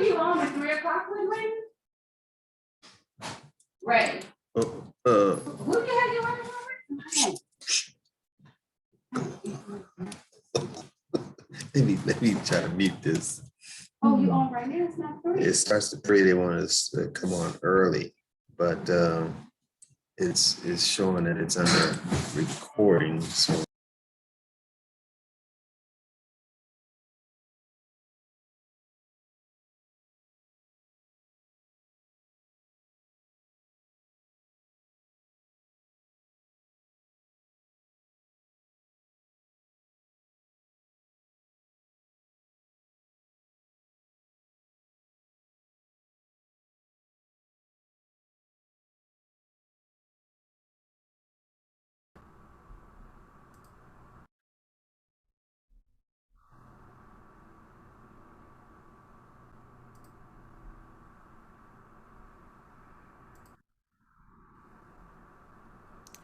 you on at 3 o'clock with Raymond? Ray. Who do you have you on? Let me try to mute this. Oh, you on right now? It's not 3. It starts to 3. They want us to come on early, but it's showing that it's under recording. So.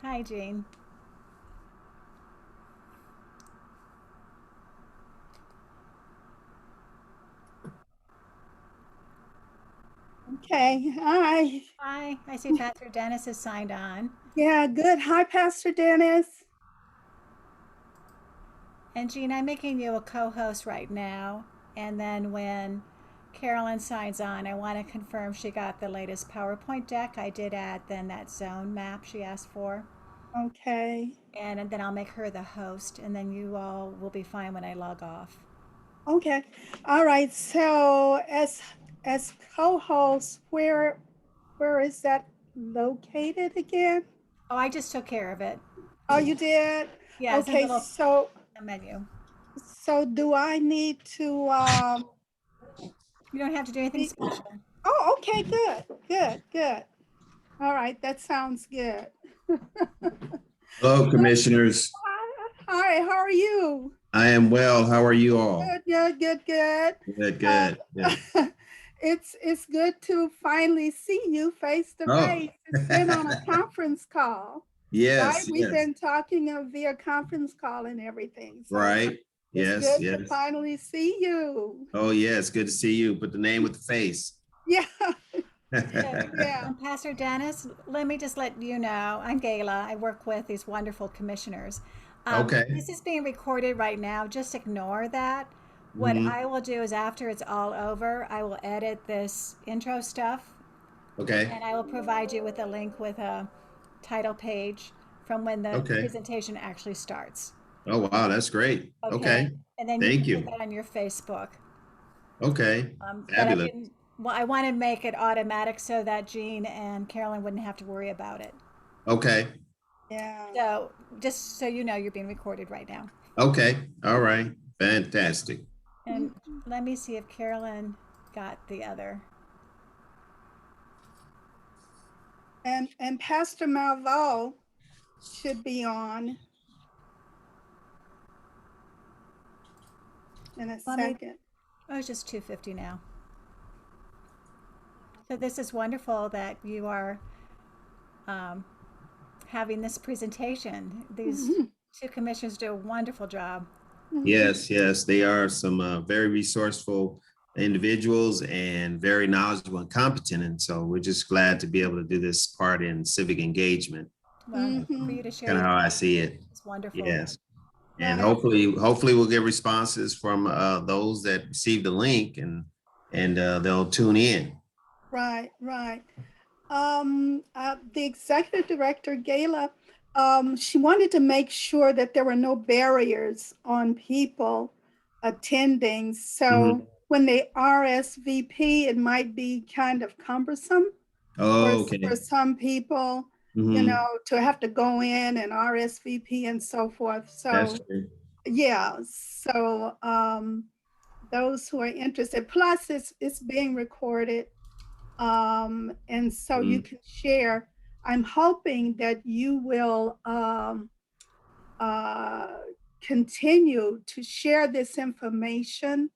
Hi, Jean. Okay, hi. Hi, I see Pastor Dennis is signed on. Yeah, good. Hi, Pastor Dennis. And Jean, I'm making you a co-host right now. And then when Carolyn signs on, I want to confirm she got the latest PowerPoint deck. I did add then that zone map she asked for. Okay. And then I'll make her the host, and then you all will be fine when I log off. Okay. All right. So as co-host, where is that located again? Oh, I just took care of it. Oh, you did? Yeah. Okay. So menu. So do I need to You don't have to do anything special. Oh, okay, good. All right, that sounds good. Hello, commissioners. Hi, how are you? I am well. How are you all? Good. Good. It's good to finally see you face to face. It's been on a conference call. Yes. Right? We've been talking via conference call and everything. So right. It's good to finally see you. Oh, yeah, it's good to see you. Put the name with the face. Yeah. Yeah. Pastor Dennis, let me just let you know, I'm Gayla. I work with these wonderful commissioners. Okay. This is being recorded right now. Just ignore that. What I will do is after it's all over, I will edit this intro stuff. Okay. And I will provide you with a link with a title page from when the presentation actually starts. Oh, wow, that's great. Okay. And then you can put that on your Facebook. Okay. Fabulous. I want to make it automatic so that Jean and Carolyn wouldn't have to worry about it. Okay. Yeah. So just so you know, you're being recorded right now. Okay. All right. Fantastic. And let me see if Carolyn got the other. And Pastor Malveaux should be on in a second. Oh, it's just 2:50 now. So this is wonderful that you are having this presentation. These two commissioners do a wonderful job. Yes, they are some very resourceful individuals and very knowledgeable and competent. And so we're just glad to be able to do this part in civic engagement. Well, for you to share. Kind of how I see it. It's wonderful. Yes. And hopefully we'll get responses from those that receive the link and they'll tune in. Right. The executive director, Gayla, she wanted to make sure that there were no barriers on people attending. So when they RSVP, it might be kind of cumbersome for some people, you know, to have to go in and RSVP and so forth. So yeah, so those who are interested, plus it's being recorded. And so you can share. I'm hoping that you will continue to share this information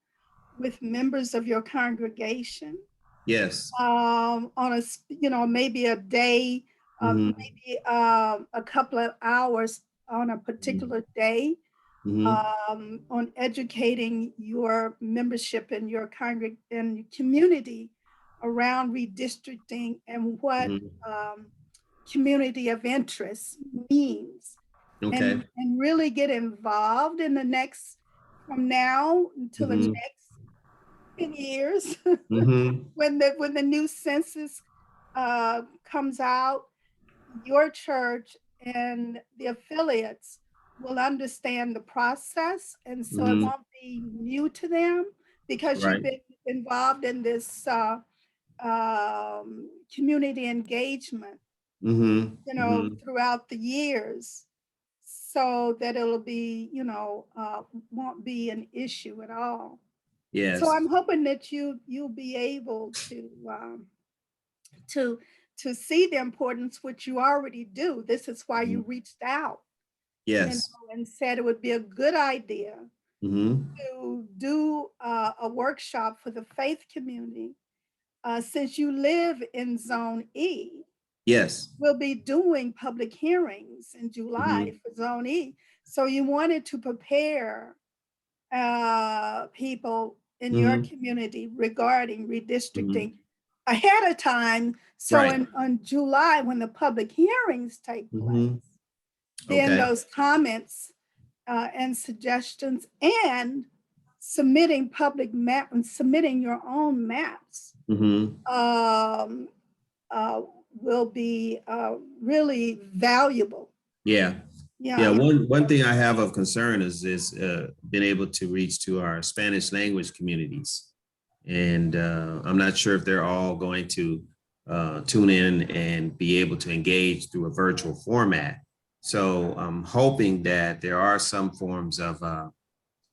with members of your congregation. Yes. On a, maybe a day, maybe a couple of hours on a particular day, on educating your membership and your and community around redistricting and what community of interest means. Okay. And really get involved in the next, from now until the next 10 years, when the new census comes out, your church and the affiliates will understand the process, and so it won't be new to them because you've been involved in this community engagement, throughout the years, so that it'll be, won't be an issue at all. Yes. So I'm hoping that you'll be able to see the importance, which you already do. This is why you reached out. Yes. And said it would be a good idea to do a workshop for the faith community. Since you live in Zone E, yes, we'll be doing public hearings in July for Zone E. So you wanted to prepare people in your community regarding redistricting ahead of time. So on July, when the public hearings take place, then those comments and suggestions and submitting public map and submitting your own maps will be really valuable. Yeah. One thing I have of concern is being able to reach to our Spanish language communities. And I'm not sure if they're all going to tune in and be able to engage through a virtual format. So I'm hoping that there are some forms of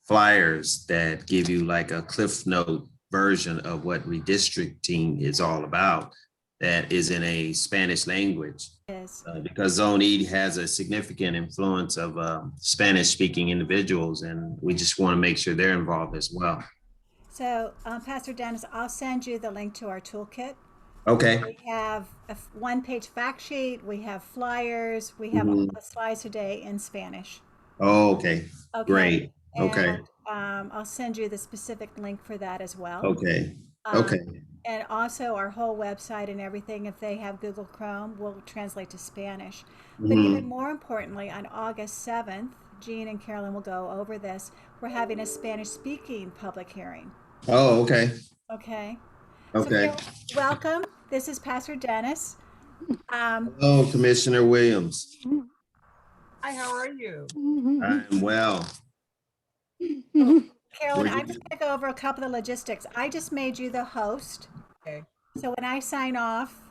flyers that give you like a Cliff Note version of what redistricting is all about, that is in a Spanish language. Yes. Because Zone E has a significant influence of Spanish-speaking individuals, and we just want to make sure they're involved as well. So, Pastor Dennis, I'll send you the link to our toolkit. Okay. We have a one-page fact sheet. We have flyers. We have all the slides today in Spanish. Oh, okay. Great. Okay. And, I'll send you the specific link for that as well. Okay. And also our whole website and everything, if they have Google Chrome, will translate to Spanish. But even more importantly, on August 7th, Jean and Carolyn will go over this. We're having a Spanish-speaking public hearing. Oh, okay. Okay. Okay. So, welcome. This is Pastor Dennis. Hello, Commissioner Williams. Hi, how are you? I'm well. Carolyn, I'm just going to go over a couple of logistics. I just made you the host. Okay. So when I sign off,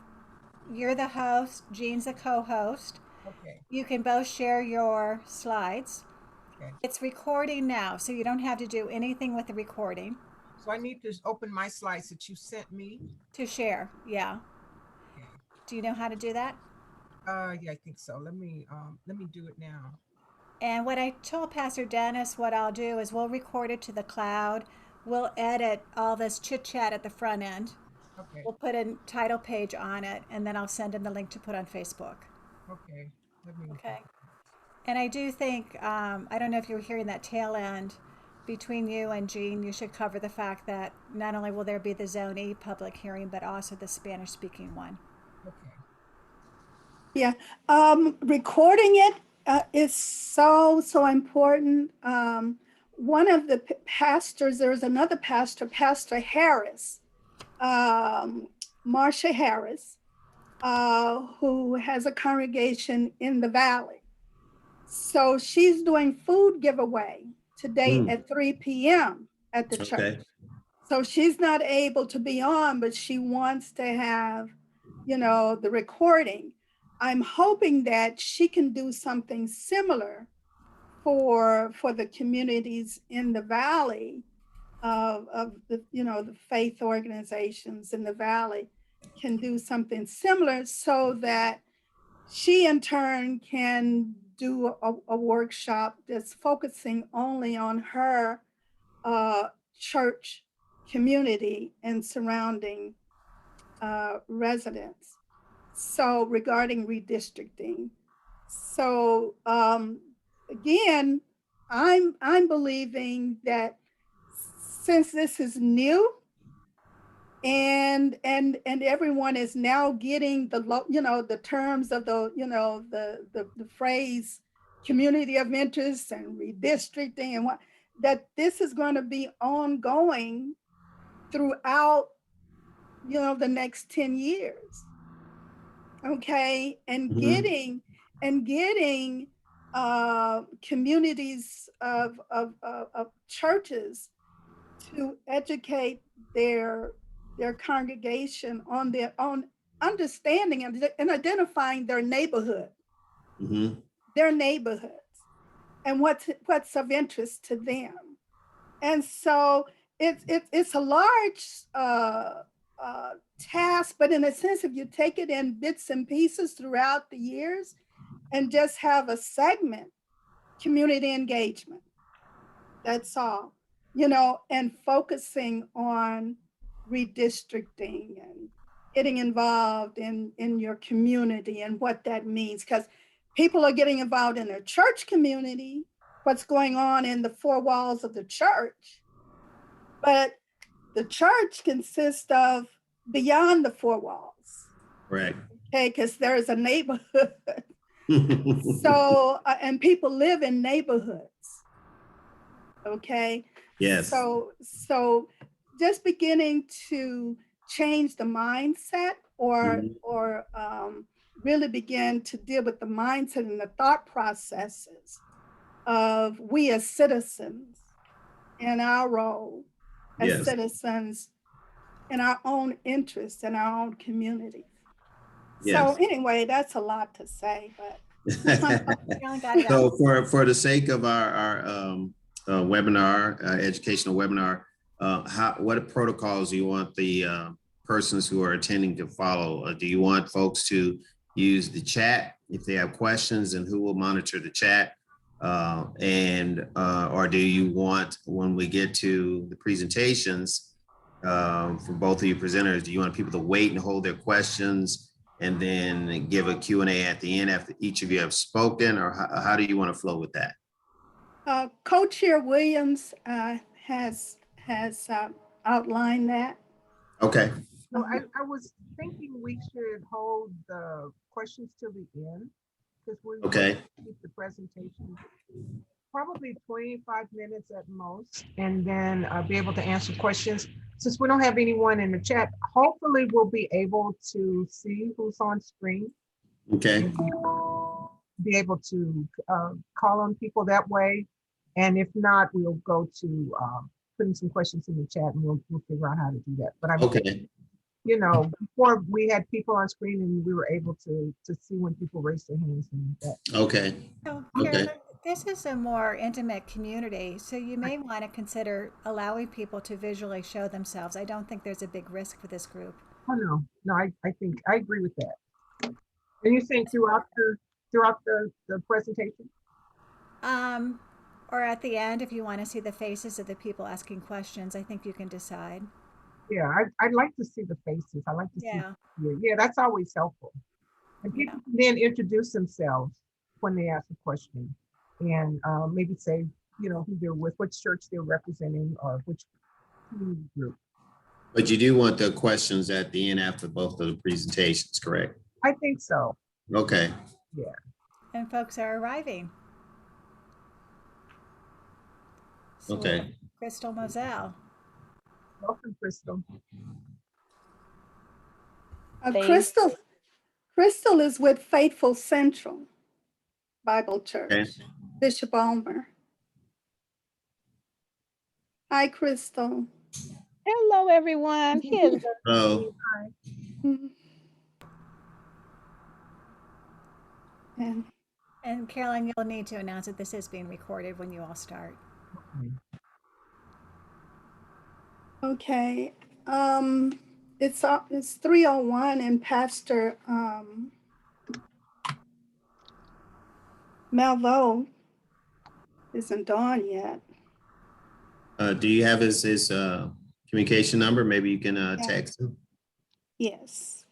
you're the host, Jean's the co-host. Okay. You can both share your slides. Okay. It's recording now, so you don't have to do anything with the recording. So I need to open my slides that you sent me? To share, yeah. Okay. Do you know how to do that? Yeah, I think so. Let me do it now. And what I told Pastor Dennis, what I'll do is we'll record it to the cloud. We'll edit all this chit chat at the front end. Okay. We'll put a title page on it, and then I'll send him the link to put on Facebook. Okay. Okay. And I do think, I don't know if you were hearing that tail end between you and Jean, you should cover the fact that not only will there be the Zone E public hearing, but also the Spanish speaking one. Okay. Yeah. Recording it is so important. One of the pastors, there was another pastor, Pastor Harris, Marcia Harris, who has a congregation in the Valley. So she's doing food giveaway today at 3 p.m. at the church. So she's not able to be on, but she wants to have, the recording. I'm hoping that she can do something similar for the communities in the Valley of the, the faith organizations in the Valley can do something similar, so that she in turn can do a workshop that's focusing only on her church community and surrounding residents. So regarding redistricting. So again, I'm believing that since this is new and everyone is now getting the terms of the phrase community of interest and redistricting and what, that this is going to be ongoing throughout the next 10 years. Okay. And getting communities of churches to educate their congregation on their own understanding and identifying their neighborhood, their neighborhoods, and what's of interest to them. And so it's a large task, but in a sense, if you take it in bits and pieces throughout the years and just have a segment, community engagement, that's all, and focusing on redistricting and getting involved in your community and what that means, because people are getting involved in their church community, what's going on in the four walls of the church, but the church consists of beyond the four walls. Right. Okay, because there is a neighborhood. So, and people live in neighborhoods. Okay. Yes. So just beginning to change the mindset or really begin to deal with the mindset and the thought processes of we as citizens in our role as citizens in our own interests in our own communities. So anyway, that's a lot to say, but. So for the sake of our webinar, educational webinar, what protocols do you want the persons who are attending to follow? Do you want folks to use the chat if they have questions, and who will monitor the chat? Or do you want, when we get to the presentations for both of you presenters, do you want people to wait and hold their questions and then give a Q&A at the end after each of you have spoken, or how do you want to flow with that? Co-Chair Williams has outlined that. Okay. So I was thinking we should hold the questions till the end, because we keep the presentation probably 25 minutes at most, and then be able to answer questions. Since we don't have anyone in the chat, hopefully we'll be able to see who's on screen. Okay. Be able to call on people that way. And if not, we'll go to putting some questions in the chat, and we'll figure out how to do that. But I'm before we had people on screen and we were able to see when people raised their hands and that. Okay. So, Carolyn, this is a more intimate community, so you may want to consider allowing people to visually show themselves. I don't think there's a big risk for this group. Oh no, I think I agree with that. And you're saying throughout the presentation? Or at the end, if you want to see the faces of the people asking questions, I think you can decide. Yeah, I'd like to see the faces. I like to see. Yeah, that's always helpful. And people can then introduce themselves when they ask a question, and maybe say, who they're with, which church they're representing, or which community group. But you do want the questions at the end after both of the presentations, correct? I think so. Okay. Yeah. And folks are arriving. So okay. Crystal Moselle. Welcome, Crystal. Crystal is with Faithful Central Bible Church. Okay. Bishop Ulmer. Hi, Crystal. Hello, everyone. Hello. And Carolyn, you'll need to announce that this is being recorded when you all start. Okay. It's 3:01 and Pastor Malveaux isn't on yet. Do you have his communication number? Maybe you can text him. Yes.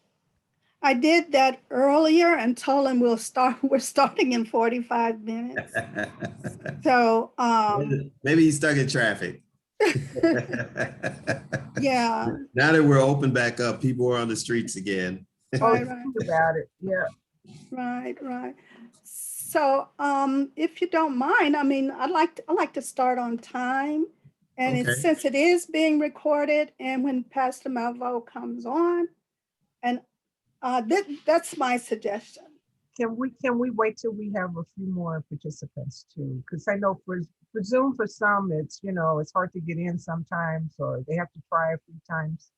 I did that earlier and told him we're starting in 45 minutes. So, maybe he's stuck in traffic. yeah. Now that we're open back up, people are on the streets again. Right, Think about it. Yeah. right. So, if you don't mind, I mean, I'd like to start on time. And Okay. since it is being recorded and when Pastor Malveaux comes on, and that's my suggestion. Can we wait till we have a few more participants too? Because I know for Zoom, for some, it's, you know, it's hard to get in sometimes, or they have to try a few times.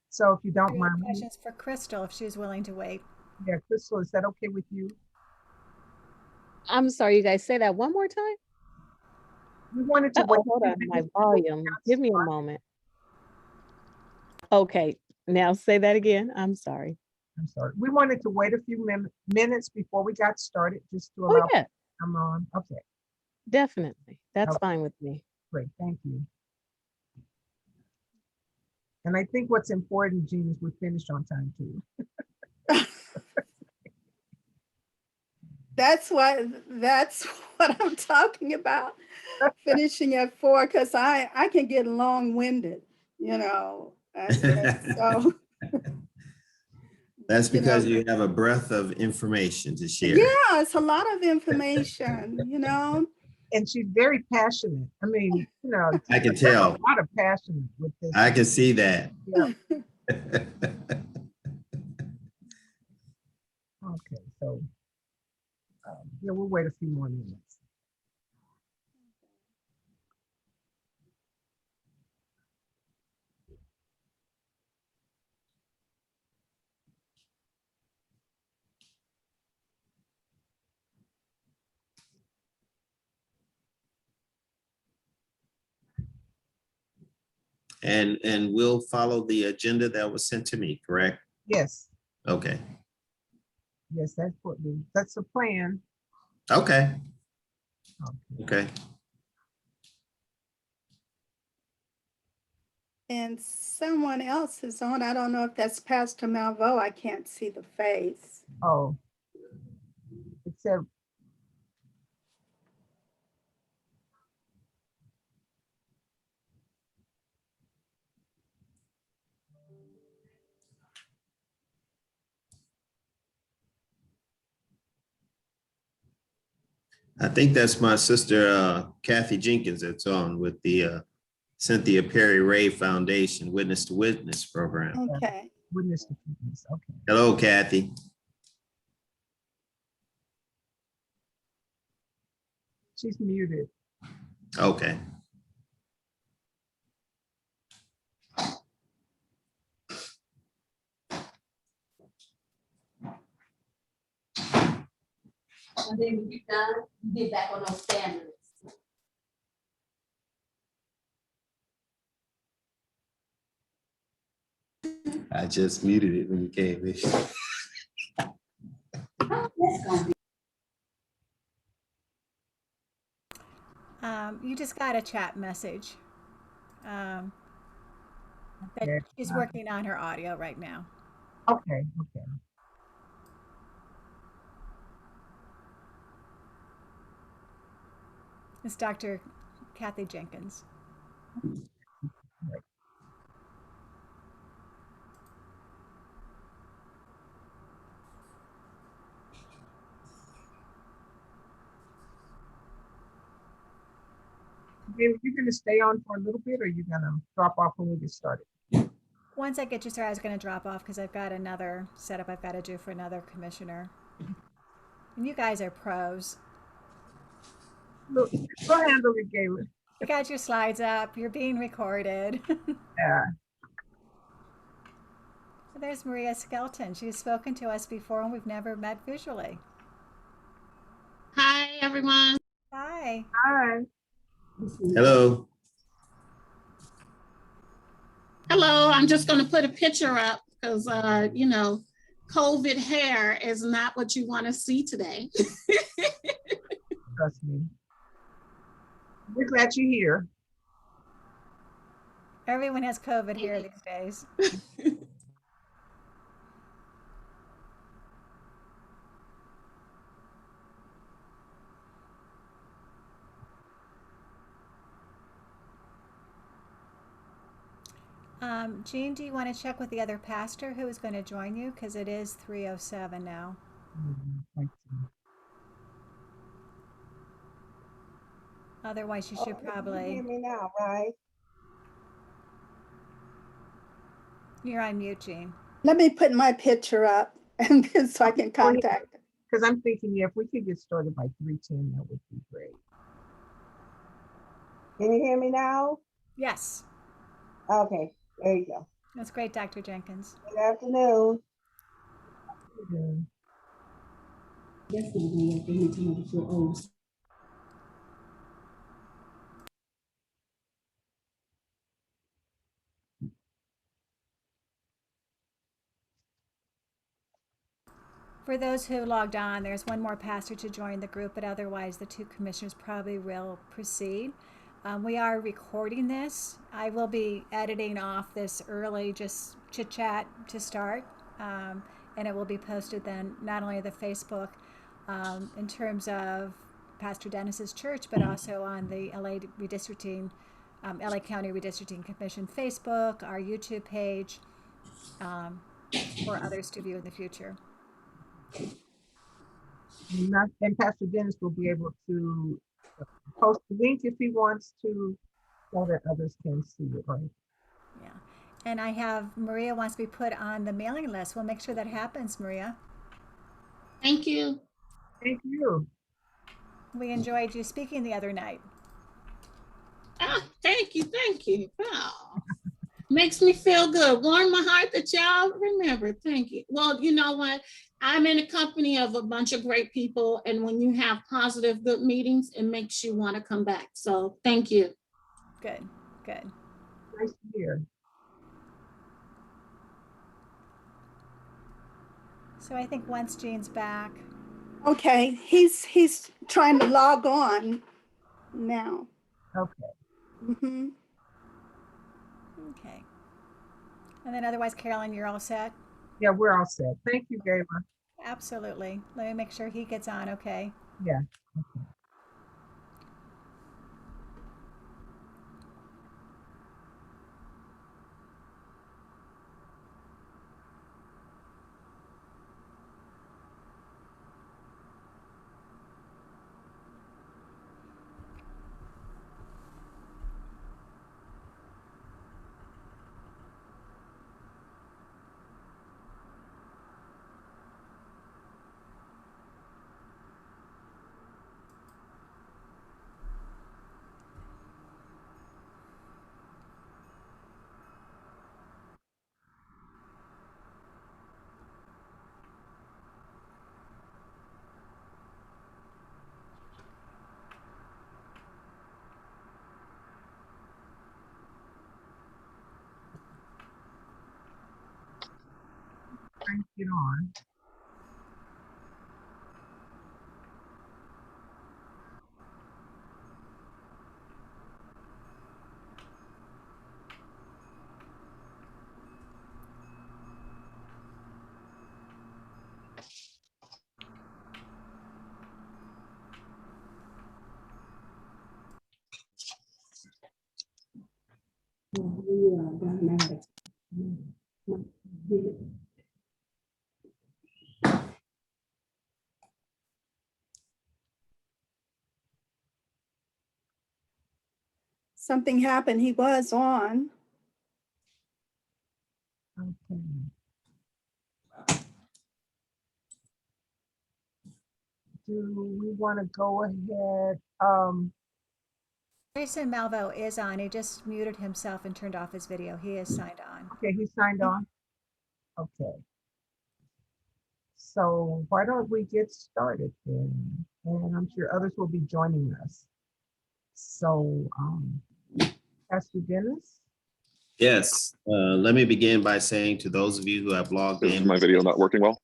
So if you don't mind. Questions for Crystal, if she's willing to wait. Yeah, Crystal, is that okay with you? I'm sorry, you guys say that one more time? We wanted to wait. Hold on, my volume. Give me a moment. Okay, now say that again. I'm sorry. We wanted to wait a few minutes before we got started, just to allow. Yeah. Come on. Okay. Definitely. That's Okay. fine with me. Great. Thank you. And I think what's important, Jean, is we finished on time too. That's what I'm talking about. Finishing at 4, because I can get long-winded, you know. So that's because you have a breadth of information to share. Yeah, it's a lot of information, you know. And she's very passionate. I mean, you know, I can tell. A lot of passion with this. I can see that. Yeah. Okay, so yeah, we'll wait a few more minutes. And we'll follow the agenda that was sent to me, correct? Yes. Okay. Yes, that's the plan. Okay. Okay. And someone else is on. I don't know if that's Pastor Malveaux. I can't see the face. Oh. It said. I think that's my sister, Kathy Jenkins, that's on with the Cynthia Perry Ray Foundation Witness to Witness program. Okay. Witness to Witness. Okay. Hello, Kathy. She's muted. Okay. And then when you're done, you get back on those standards. I just muted it when you came in. You just got a chat message. That Okay. she's working on her audio right now. Okay. Okay. It's Dr. Kathy Jenkins. Right. You're going to stay on for a little bit, or you're going to drop off when we get started? Once I get you started, I was going to drop off because I've got another setup I've got to do for another commissioner. And you guys are pros. Look, go handle it, Galen. You got your slides up. You're being recorded. Yeah. There's Maria Skelton. She's spoken to us before and we've never met visually. Hi, everyone. Hi. Hi. Hello. Hello. I'm just going to put a picture up because, you know, COVID hair is not what you want to see today. Trust me. We're glad you're here. Everyone has COVID here these days. Jean, do you want to check with the other pastor who is going to join you? Because it is 3:07 now. Thank you. Otherwise, you should You hear probably, me now, right? you're on mute, Jean. Let me put my picture up and then so I can contact. Because I'm thinking, yeah, if we could get started by 3:10, that would be great. Can you hear me now? Yes, Okay, there you go. that's great, Dr. Jenkins. Good afternoon. Yeah. That's not gonna work. They need to know that you're old. For those who logged on, there's one more pastor to join the group, but otherwise the two commissioners probably will proceed. We are recording this. I will be editing off this early, just chit chat to start. And it will be posted then not only the Facebook in terms of Pastor Dennis's church, but also on the LA Redistricting, LA County Redistricting Commission Facebook, our YouTube page, for others to view in the future. And Pastor Dennis will be able to post the link if he wants to, so that others can see it, right? Yeah. And I have Maria wants to be put on the mailing list. We'll make sure that happens, Maria. Thank you. Thank you. We enjoyed you speaking the other night. Ah, thank you. Thank you. Wow. Makes me feel good. Warm my heart that y'all remember. Thank you. Well, you know what? I'm in a company of a bunch of great people. And when you have positive, good meetings, it makes you want to come back. So thank you. Good, good. Nice to hear. So I think once Jean's back. Okay, he's trying to log on now. Okay. Mm-hmm. Okay. And then otherwise, Carolyn, you're all set? Yeah, we're all set. Thank you, Gayla. Absolutely. Let me make sure he gets on, okay? Yeah. Okay. Trying to get on. Something happened. He was on. Okay. Do we want to go ahead? Jason Malveaux is on. He just muted himself and turned off his video. He is signed on. Okay, he signed on. Okay. So why don't we get started then? And I'm sure others will be joining us. So, Pastor Dennis? Yes, let me begin by saying to those of you who have logged Is in. my video not working well?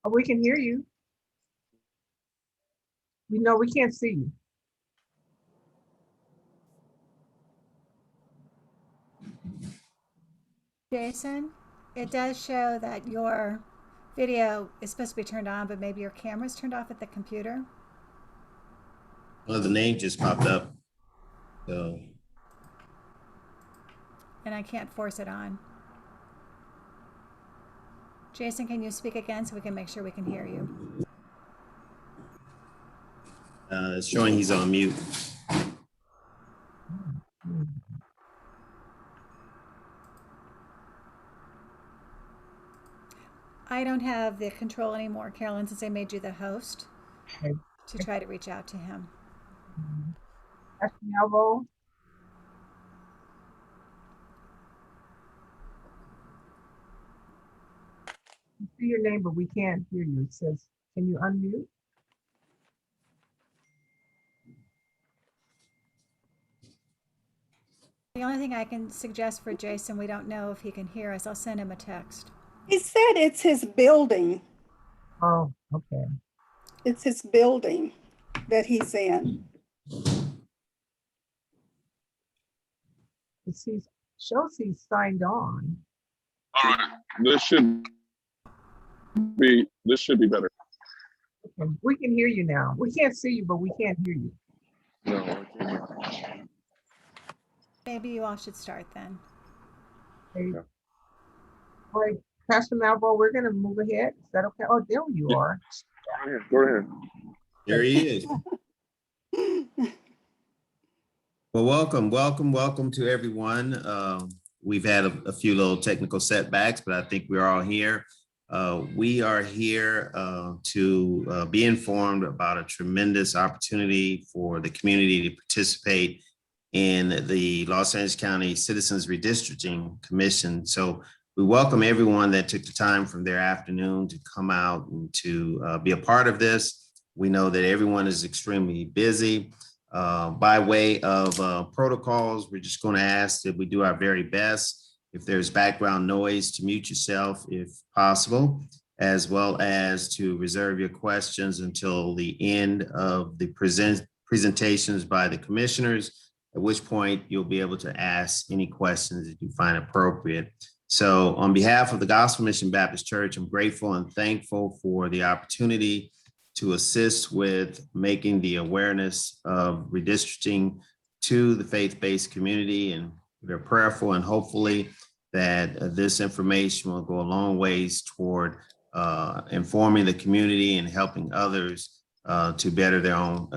Oh, we can hear you. We know we can't see you. Jason, it does show that your video is supposed to be turned on, but maybe your camera's turned off at the computer. Well, the name just popped up. So and I can't force it on. Jason, can you speak again so we can make sure we can hear you? It's showing he's on mute. I don't have the control anymore, Carolyn, since I made you the host, Okay. to try to reach out to him. Pastor Malveaux? We see your name, but we can't hear you. It says, can you unmute? The only thing I can suggest for Jason, we don't know if he can hear us. I'll send him a text. He said it's his building. Oh, okay. It's his building that he's in. It shows he's signed on. All right, this should be better. Okay. We can hear you now. We can't see you, but we can't hear you. No, I can't. Maybe you all should start then. Okay. Yeah. All right, Pastor Malveaux, we're going to move ahead. Is that okay? Oh, there you are. Go ahead. There he is. Well, welcome to everyone. We've had a few little technical setbacks, but I think we're all here. We are here to be informed about a tremendous opportunity for the community to participate in the Los Angeles County Citizens Redistricting Commission. So we welcome everyone that took the time from their afternoon to come out and to be a part of this. We know that everyone is extremely busy. By way of protocols, we're just going to ask that we do our very best. If there's background noise, to mute yourself if possible, as well as to reserve your questions until the end of the presentations by the commissioners, at which point you'll be able to ask any questions that you find appropriate. So on behalf of the Gospel Mission Baptist Church, I'm grateful and thankful for the opportunity to assist with making the awareness of redistricting to the faith-based community. And we're prayerful and hopefully that this information will go a long ways toward informing the community and helping others to better their own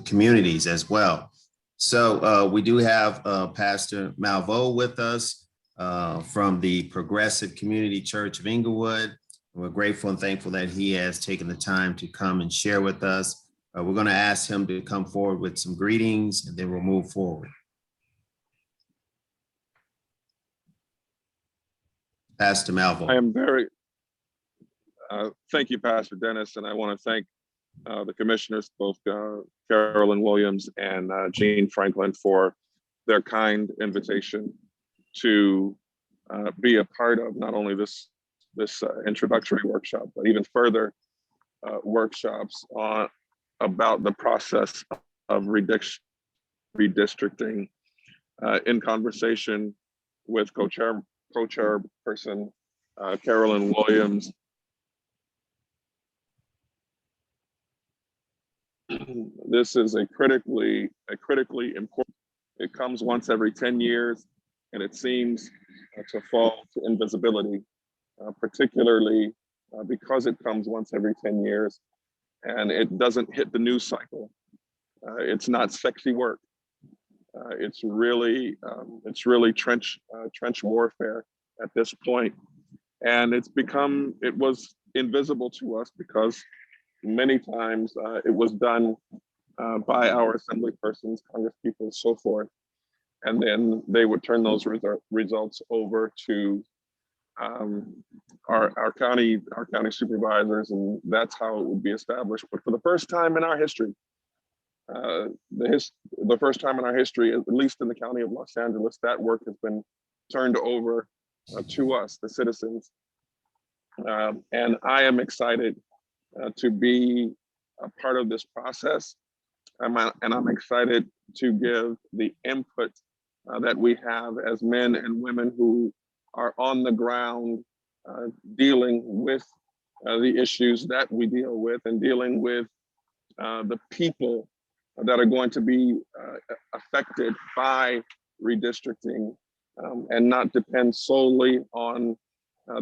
communities as well. So we do have Pastor Malveaux with us from the Progressive Community Church of Inglewood. We're grateful and thankful that he has taken the time to come and share with us. We're going to ask him to come forward with some greetings, and then we'll move forward. Pastor Malveaux. I am very, thank you, Pastor Dennis, and I want to thank the commissioners, both Carolyn Williams and Jean Franklin, for their kind invitation to be a part of not only this introductory workshop, but even further workshops about the process of redistricting in conversation with co-chairperson Carolyn Williams. This is a critically important. It comes once every 10 years, and it seems to fall to invisibility. Particularly because it comes once every 10 years and it doesn't hit the news cycle. It's not sexy work. It's really trench warfare at this point. And it was invisible to us because many times it was done by our assembly persons, congresspeople, and so forth. And then they would turn those results over to our county supervisors, and that's how it would be established. But for the first time in our history, the first time in our history, at least in the county of Los Angeles, that work has been turned over to us, the citizens. And I am excited to be a part of this process. And I'm excited to give the input that we have as men and women who are on the ground dealing with the issues that we deal with and dealing with the people that are going to be affected by redistricting and not depend solely on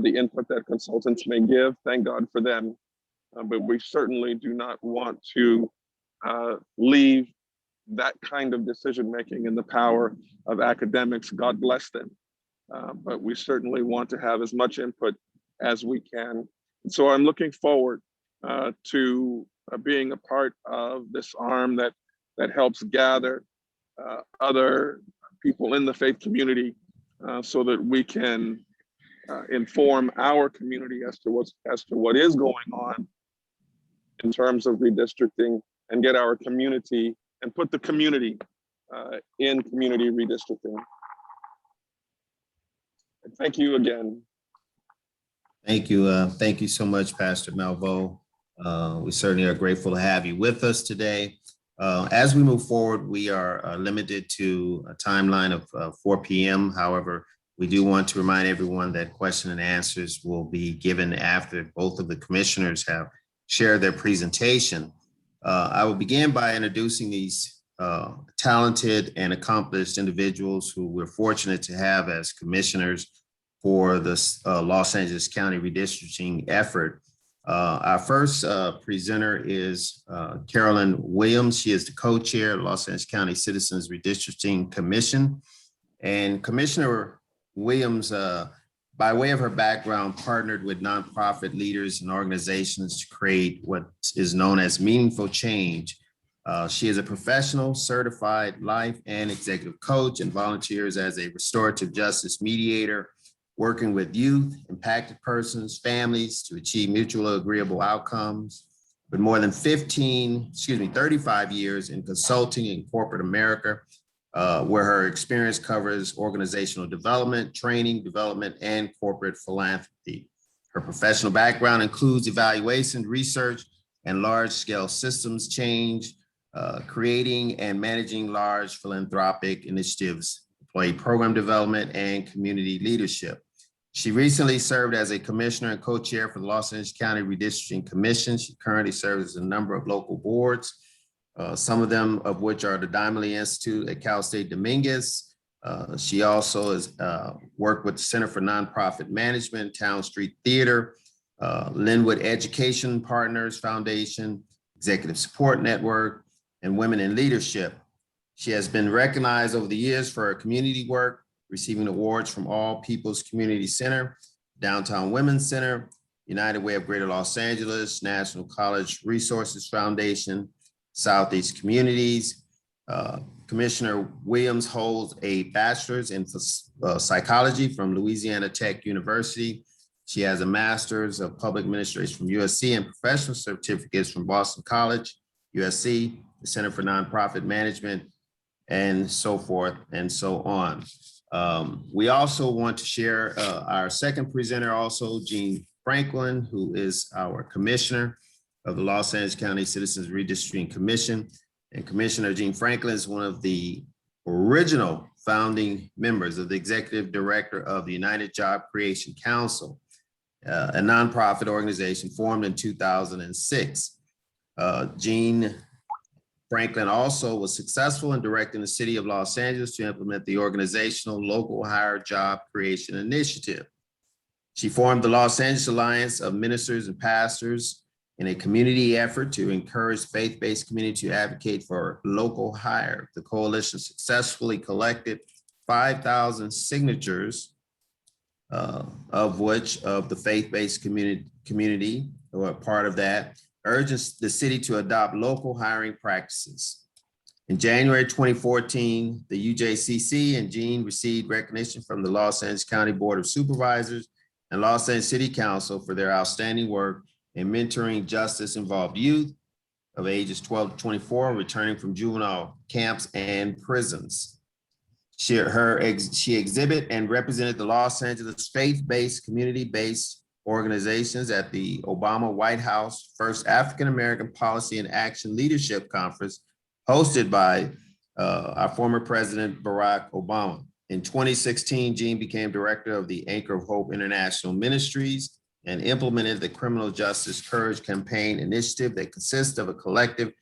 the input that consultants may give. Thank God for them. But we certainly do not want to leave that kind of decision-making in the power of academics. God bless them. But we certainly want to have as much input as we can. And so I'm looking forward to being a part of this arm that helps gather other people in the faith community so that we can inform our community as to what is going on in terms of redistricting, and get our community and put the community in community redistricting. And thank you again. Thank you. Thank you so much, Pastor Malveaux. We certainly are grateful to have you with us today. As we move forward, we are limited to a timeline of 4 p.m. However, we do want to remind everyone that question and answers will be given after both of the commissioners have shared their presentation. I will begin by introducing these talented and accomplished individuals who we're fortunate to have as commissioners for the Los Angeles County redistricting effort. Our first presenter is Carolyn Williams. She is the co-chair of Los Angeles County Citizens Redistricting Commission. And Commissioner Williams, by way of her background, partnered with nonprofit leaders and organizations to create what is known as meaningful change. She is a professional, certified life and executive coach and volunteers as a restorative justice mediator, working with youth, impacted persons, families to achieve mutually agreeable outcomes. With more than 35 years in consulting in corporate America, where her experience covers organizational development, training, development, and corporate philanthropy. Her professional background includes evaluation, research, and large-scale systems change, creating and managing large philanthropic initiatives, employee program development, and community leadership. She recently served as a commissioner and co-chair for the Los Angeles County Redistricting Commission. She currently serves as a number of local boards, some of them of which are the Diamond Lee Institute at Cal State Dominguez. She also has worked with the Center for Nonprofit Management, Town Street Theater, Linwood Education Partners Foundation, Executive Support Network, and Women in Leadership. She has been recognized over the years for her community work, receiving awards from All People's Community Center, Downtown Women's Center, United Way of Greater Los Angeles, National College Resources Foundation, Southeast Communities. Commissioner Williams holds a bachelor's in psychology from Louisiana Tech University. She has a master's of public administration from USC and professional certificates from Boston College, USC, the Center for Nonprofit Management, and so forth and so on. We also want to share our second presenter, also Jean Franklin, who is our commissioner of the Los Angeles County Citizens Redistricting Commission. And Commissioner Jean Franklin is one of the original founding members of the executive director of the United Job Creation Council, a nonprofit organization formed in 2006. Jean Franklin also was successful in directing the city of Los Angeles to implement the organizational local higher job creation initiative. She formed the Los Angeles Alliance of Ministers and Pastors in a community effort to encourage faith-based community to advocate for local hire. The coalition successfully collected 5,000 signatures, of which of the faith-based community or a part of that, urges the city to adopt local hiring practices. In January 2014, the UJCC and Jean received recognition from the Los Angeles County Board of Supervisors and Los Angeles City Council for their outstanding work in mentoring justice-involved youth of ages 12 to 24 returning from juvenile camps and prisons. She exhibited and represented the Los Angeles faith-based, community-based organizations at the Obama White House First African American Policy and Action Leadership Conference hosted by our former President Barack Obama. In 2016, Jean became director of the Anchor of Hope International Ministries and implemented the Criminal Justice Courage Campaign initiative that consists of a collective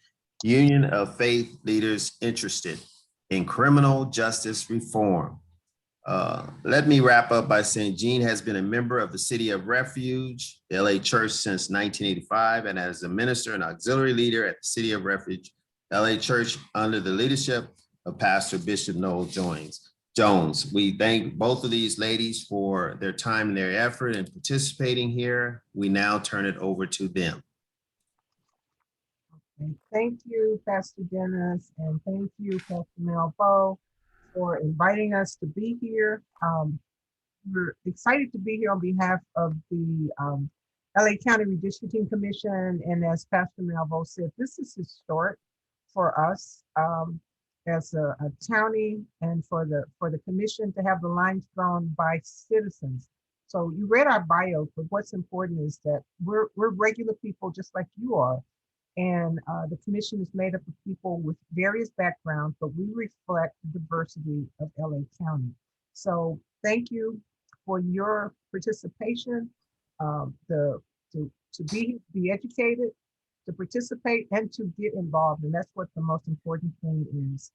union of faith leaders interested in criminal justice reform. Let me wrap up by saying Jean has been a member of the City of Refuge, the LA Church, since 1985, and as a minister and auxiliary leader at the City of Refuge, LA Church, under the leadership of Pastor Bishop Noel Jones. We thank both of these ladies for their time and their effort in participating here. We now turn it over to them. And thank you, Pastor Dennis, and thank you, Pastor Malveaux, for inviting us to be here. We're excited to be here on behalf of the LA County Redistricting Commission. And as Pastor Malveaux said, this is historic for us as a county, and for the commission to have the lines drawn by citizens. So you read our bio, but what's important is that we're regular people just like you are. And the commission is made up of people with various backgrounds, but we reflect the diversity of LA County. So thank you for your participation, to be educated, to participate, and to get involved. And that's what the most important thing is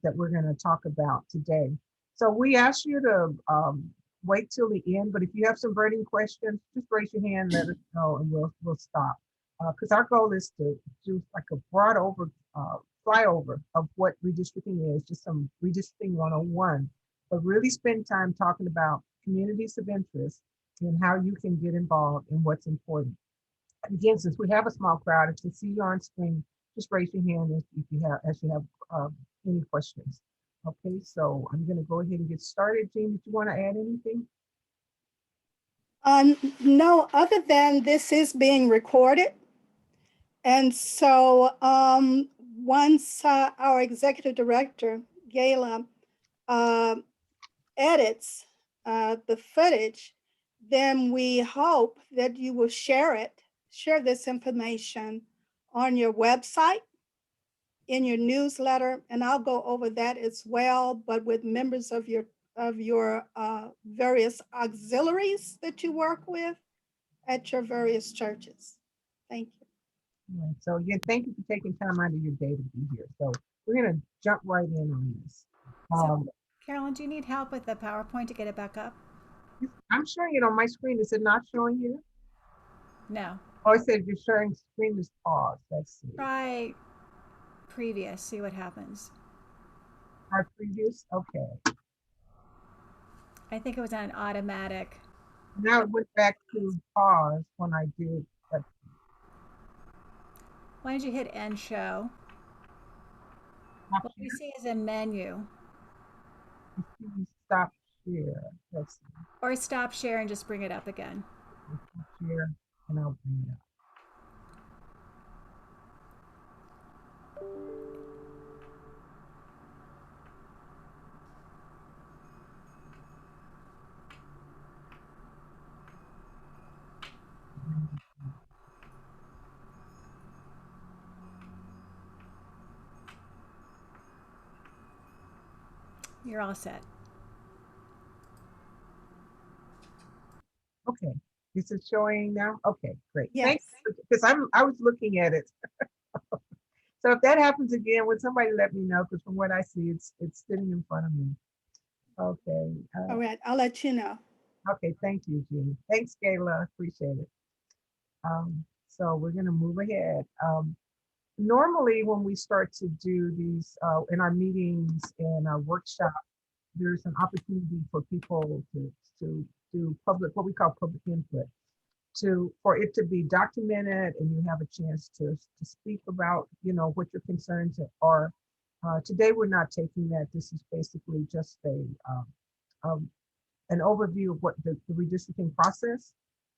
that we're going to talk about today. So we ask you to wait till the end, but if you have some burning questions, just raise your hand, let us know, and we'll stop. Because our goal is to do like a broad flyover of what redistricting is, just some redistricting 101, but really spend time talking about communities of interest and how you can get involved in what's important. Again, since we have a small crowd, if you see you on screen, just raise your hand if you have any questions. Okay, so I'm going to go ahead and get started. Jean, did you want to add anything? No, other than this is being recorded. And so once our executive director, Gayla, edits the footage, then we hope that you will share this information on your website, in your newsletter, and I'll go over that as well, but with members of your various auxiliaries that you work with at your various churches. Thank you. Right. So again, thank you for taking time out of your day to be here. So we're going to jump right in on this. So, Carolyn, do you need help with the PowerPoint to get it back up? I'm showing it on my screen. Is it not showing you? No. Oh, it said you're sharing screen is paused. Let's see. Try previous, see what happens. Our previous, okay. I think it was on automatic. Now it went back to pause when I did that. Why don't you hit end show? What we see is a menu. Stop share. Let's see. Or stop share and just bring it up again. Share, and I'll bring it up. You're all set. Okay, is it showing now? Okay, great. Yes. Thanks, because I was looking at it. So if that happens again, would somebody let me know? Because from what I see, it's sitting in front of me. Okay. All right, I'll let you know. Okay, thank you, Jean. Thanks, Gayla. Appreciate it. So we're going to move ahead. Normally, when we start to do these in our meetings and our workshop, there's an opportunity for people to do what we call public input, for it to be documented, and you have a chance to speak about, what your concerns are. Today, we're not taking that. This is basically just an overview of what the redistricting process,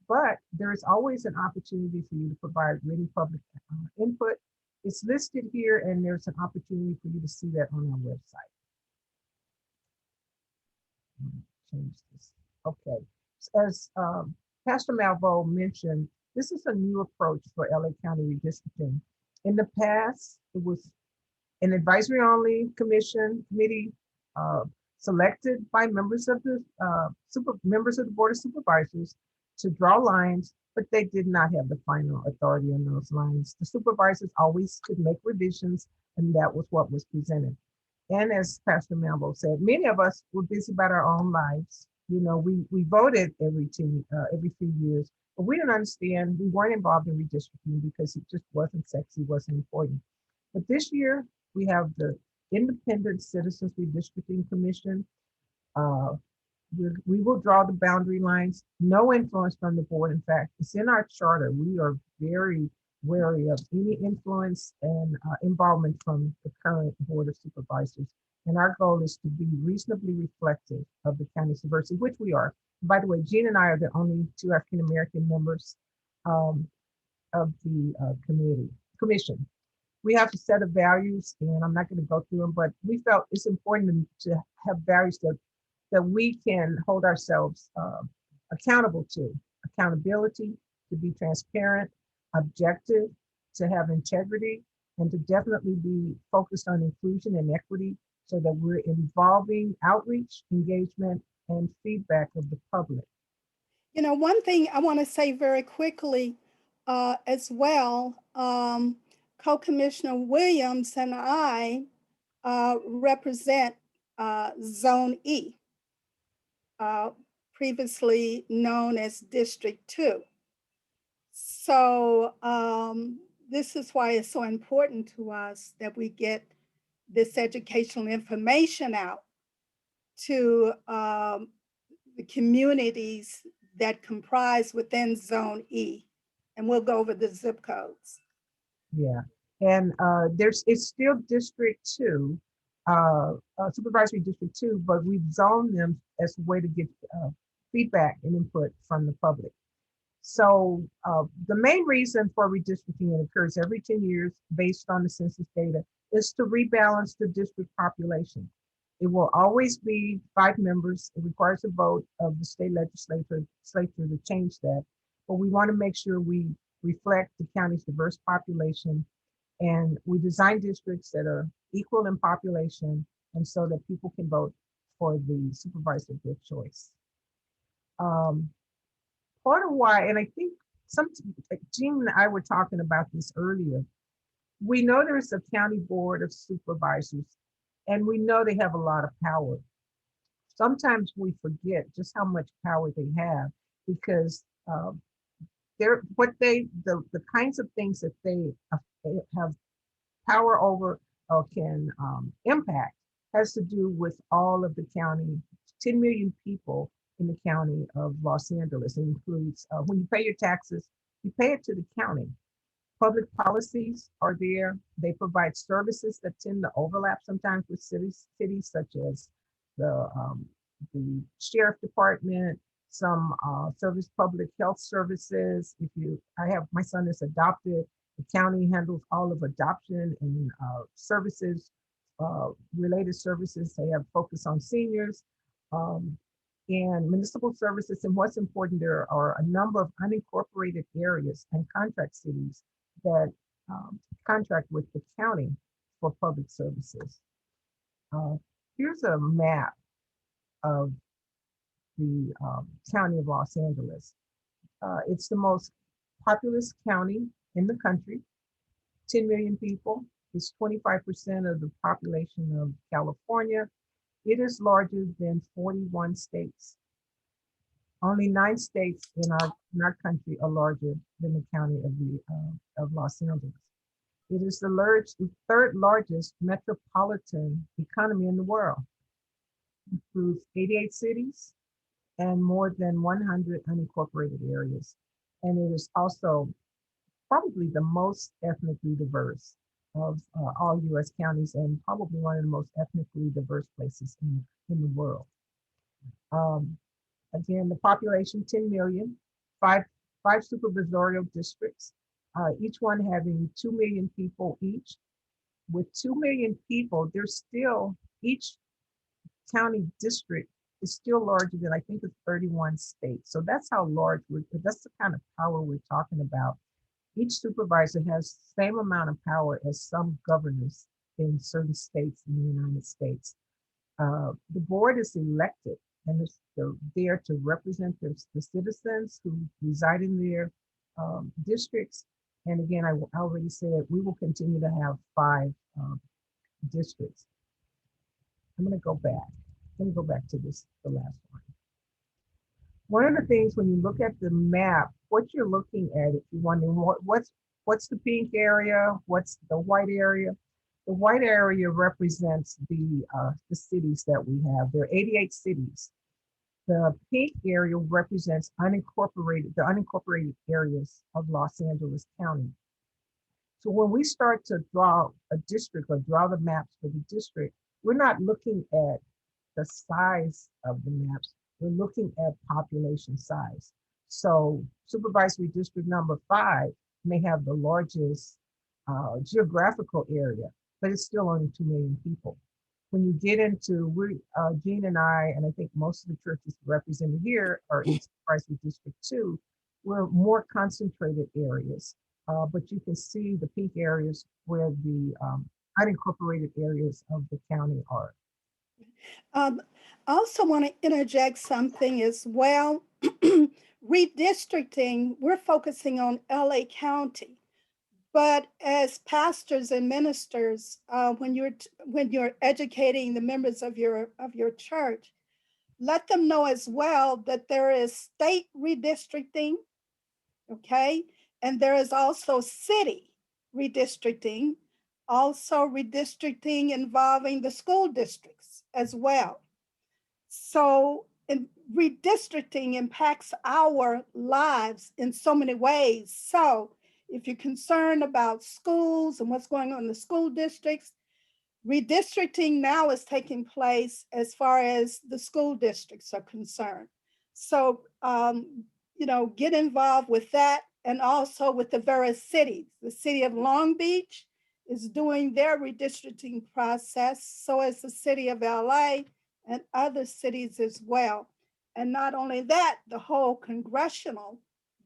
but there is always an opportunity for you to provide written public input. It's listed here, and there's an opportunity for you to see that on our website. Change this. Okay. As Pastor Malveaux mentioned, this is a new approach for LA County redistricting. In the past, it was an advisory-only committee selected by members of the Board of Supervisors to draw lines, but they did not have the final authority on those lines. The supervisors always could make revisions, and that was what was presented. And as Pastor Malveaux said, many of us were busy about our own lives. You know, we voted every few years, but we didn't understand. We weren't involved in redistricting because it just wasn't sexy, wasn't important. But this year we have the Independent Citizens Redistricting Commission. Uh, we will draw the boundary lines. No influence from the board. In fact, it's in our charter. We are very wary of any influence and involvement from the current Board of Supervisors. And our goal is to be reasonably reflective of the county's diversity, which we are. By the way, Jean and I are the only two African American members of the commission. We have a set of values, and I'm not going to go through them, but we felt it's important to have values that we can hold ourselves accountable to. Accountability, to be transparent, objective, to have integrity, and to definitely be focused on inclusion and equity so that we're involving outreach, engagement, and feedback of the public. You know, one thing I want to say very quickly as well, Co-Commissioner Williams and I represent Zone E, previously known as District 2. So this is why it's so important to us that we get this educational information out to the communities that comprise within Zone E. And we'll go over the zip codes. Yeah, and it's still District 2, Supervisory District 2, but we've zoned them as a way to get feedback and input from the public. So the main reason for redistricting, it occurs every 10 years based on the census data, is to rebalance the district population. It will always be 5 members. It requires a vote of the state legislature to change that. But we want to make sure we reflect the county's diverse population, and we design districts that are equal in population, and so that people can vote for the supervisor of their choice. Part of why, and I think Jean and I were talking about this earlier, we know there's a county board of supervisors, and we know they have a lot of power. Sometimes we forget just how much power they have, because the kinds of things that they have power over or can impact has to do with all of the county, 10 million people in the county of Los Angeles. It includes, when you pay your taxes, you pay it to the county. Public policies are there. They provide services that tend to overlap sometimes with cities such as the sheriff department, some public health services. My son is adopted. The county handles all of adoption and services, related services. They have focus on seniors and municipal services. And what's important, there are a number of unincorporated areas and contract cities that contract with the county for public services. Here's a map of the county of Los Angeles. It's the most populous county in the country, 10 million people. It's 25% of the population of California. It is larger than 41 states. Only 9 states in our country are larger than the county of Los Angeles. It is the third largest metropolitan economy in the world. It includes 88 cities and more than 100 unincorporated areas. And it is also probably the most ethnically diverse of all US counties, and probably one of the most ethnically diverse places in the world. Again, the population, 10 million, five supervisorial districts, each one having 2 million people each. With 2 million people, each county district is still larger than, I think, it's 31 states. So that's how large that's the kind of power we're talking about. Each supervisor has the same amount of power as some governors in certain states in the United States. The board is elected and they're there to represent the citizens who reside in their districts. And again, I already said we will continue to have 5 districts. I'm gonna go back. Let me go back to this, the last one. One of the things when you look at the map, what you're looking at, if you're wondering what's the pink area, what's the white area? The white area represents the cities that we have. There are 88 cities. The pink area represents the unincorporated areas of Los Angeles County. So when we start to draw a district or draw the maps for the district, we're not looking at the size of the maps, we're looking at population size. So supervisory district number 5 may have the largest geographical area, but it's still only 2 million people. When you get into, Jean and I think most of the churches represented here are in supervisory district 2, we're more concentrated areas. But you can see the pink areas where the unincorporated areas of the county are. I also want to interject something as well. Redistricting, we're focusing on LA County, but as pastors and ministers, when you're educating the members of your church, let them know as well that there is state redistricting, okay, and there is also city redistricting, also redistricting involving the school districts as well. So redistricting impacts our lives in so many ways. So if you're concerned about schools and what's going on in the school districts, redistricting now is taking place as far as the school districts are concerned. So, get involved with that, and also with the various cities. The city of Long Beach is doing their redistricting process, so is the city of LA and other cities as well. And not only that, the whole congressional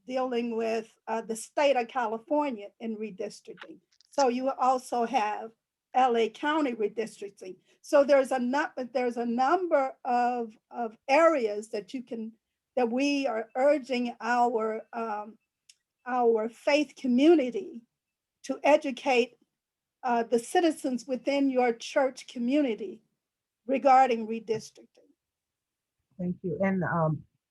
dealing with the state of California in redistricting. So you also have LA County redistricting. So there's a number of areas that we are urging our faith community to educate the citizens within your church community regarding redistricting. Thank you. And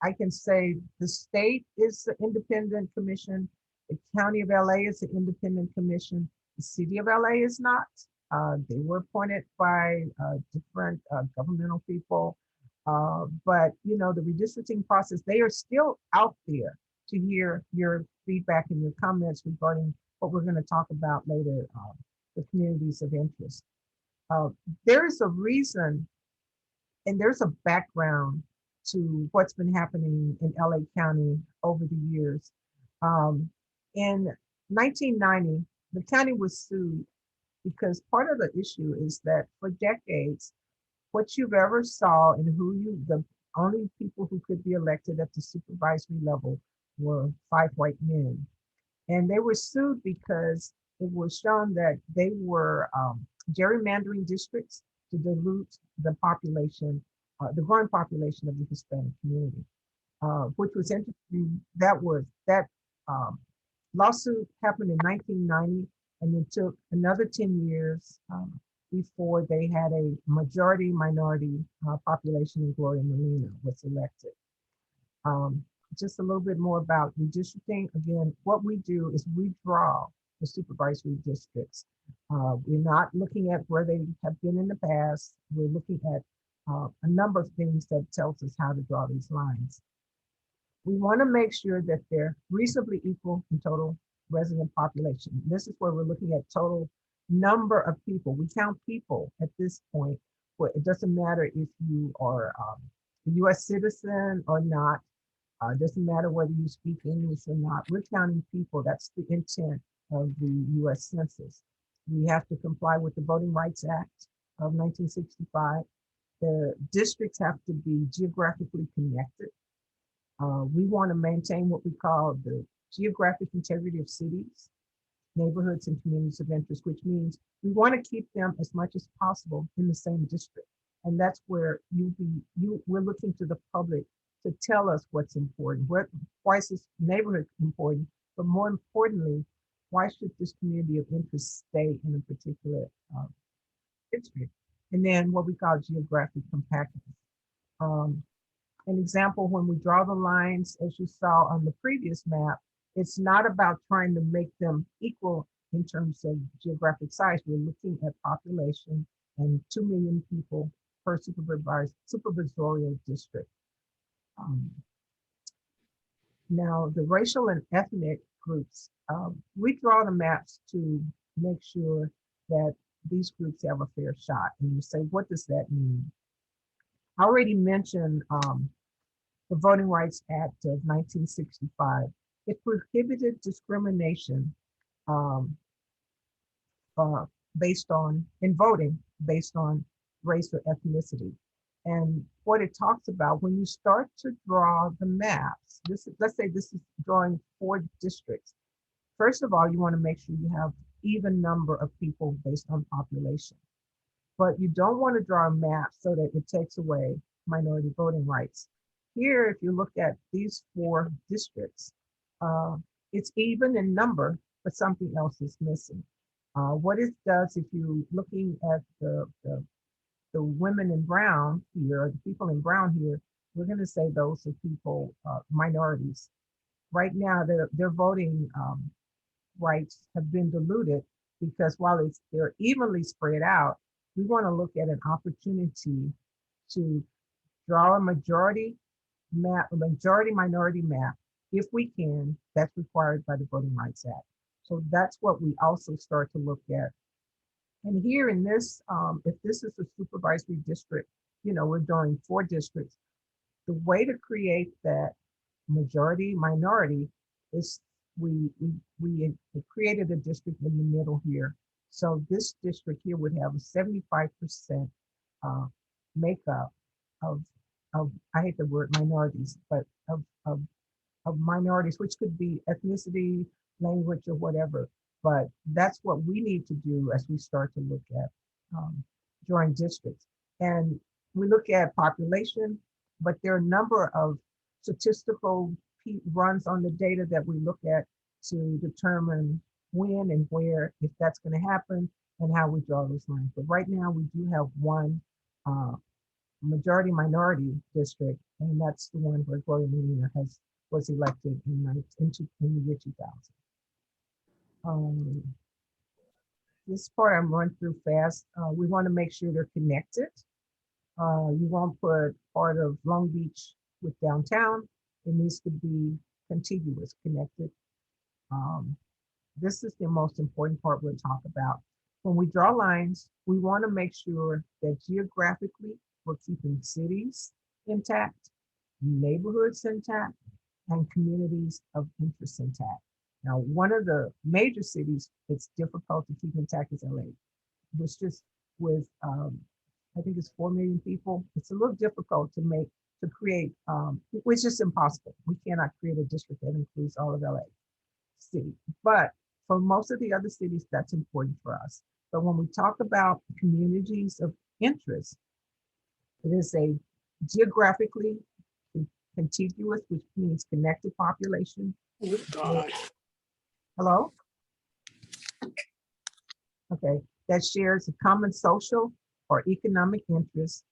I can say the state is an independent commission. The county of LA is an independent commission. The city of LA is not. They were appointed by different governmental people. But, the redistricting process, they are still out there to hear your feedback and your comments regarding what we're going to talk about later, the communities of interest. There is a reason and there's a background to what's been happening in LA County over the years. In 1990, the county was sued because part of the issue is that for decades, what you've ever saw and the only people who could be elected at the supervisory level were 5 white men. And they were sued because it was shown that they were gerrymandering districts to dilute the population, the growing population of the Hispanic community, which was interesting. That lawsuit happened in 1990, and it took another 10 years before they had a majority minority population and Gloria Molina was elected. Just a little bit more about redistricting. Again, what we do is we draw the supervisory districts. We're not looking at where they have been in the past. We're looking at a number of things that tells us how to draw these lines. We want to make sure that they're reasonably equal in total resident population. This is where we're looking at total number of people. We count people at this point. It doesn't matter if you are a US citizen or not. It doesn't matter whether you speak English or not. We're counting people. That's the intent of the US Census. We have to comply with the Voting Rights Act of 1965. The districts have to be geographically connected. We want to maintain what we call the geographic integrity of cities, neighborhoods, and communities of interest, which means we want to keep them as much as possible in the same district. And that's where we're looking to the public to tell us what's important. Why is this neighborhood important? But more importantly, why should this community of interest stay in a particular district? And then what we call geographic compactness. An example, when we draw the lines, as you saw on the previous map, it's not about trying to make them equal in terms of geographic size. We're looking at population and 2 million people per supervisorial district. Now, the racial and ethnic groups, we draw the maps to make sure that these groups have a fair shot. And you say, what does that mean? I already mentioned the Voting Rights Act of 1965. It prohibited discrimination based on, in voting, based on race or ethnicity. And what it talks about, when you start to draw the maps, let's say this is drawing 4 districts. First of all, you want to make sure you have even number of people based on population. But you don't want to draw a map so that it takes away minority voting rights. Here, if you look at these 4 districts, it's even in number, but something else is missing. What it does, if you're looking at the women in brown here, or the people in brown here, we're going to say those are people, minorities. Right now, their voting rights have been diluted because while they're evenly spread out, we want to look at an opportunity to draw a majority map, a majority minority map, if we can. That's required by the Voting Rights Act. So that's what we also start to look at. And here in this, if this is a supervisory district, we're doing 4 districts. The way to create that majority minority is we created a district in the middle here. So this district here would have a 75% makeup of I hate the word minorities, but of minorities, which could be ethnicity, language, or whatever. But that's what we need to do as we start to look at drawing districts. And we look at population, but there are a number of statistical runs on the data that we look at to determine when and where, if that's going to happen, and how we draw those lines. But right now we do have one majority minority district, and that's the one where Gloria Muir was elected in the year 2000. This part I'm running through fast. We want to make sure they're connected. You won't put part of Long Beach with downtown. It needs to be contiguous, connected. This is the most important part we'll talk about. When we draw lines, we want to make sure that geographically we're keeping cities intact, neighborhoods intact, and communities of interest intact. Now, one of the major cities it's difficult to keep intact is LA. It's just with, I think it's 4 million people. It's a little difficult to create, which is impossible. We cannot create a district that includes all of LA city. But for most of the other cities, that's important for us. But when we talk about communities of interest, it is a geographically contiguous, which means connected population. Oh, God. Hello? Okay, that shares a common social or economic interest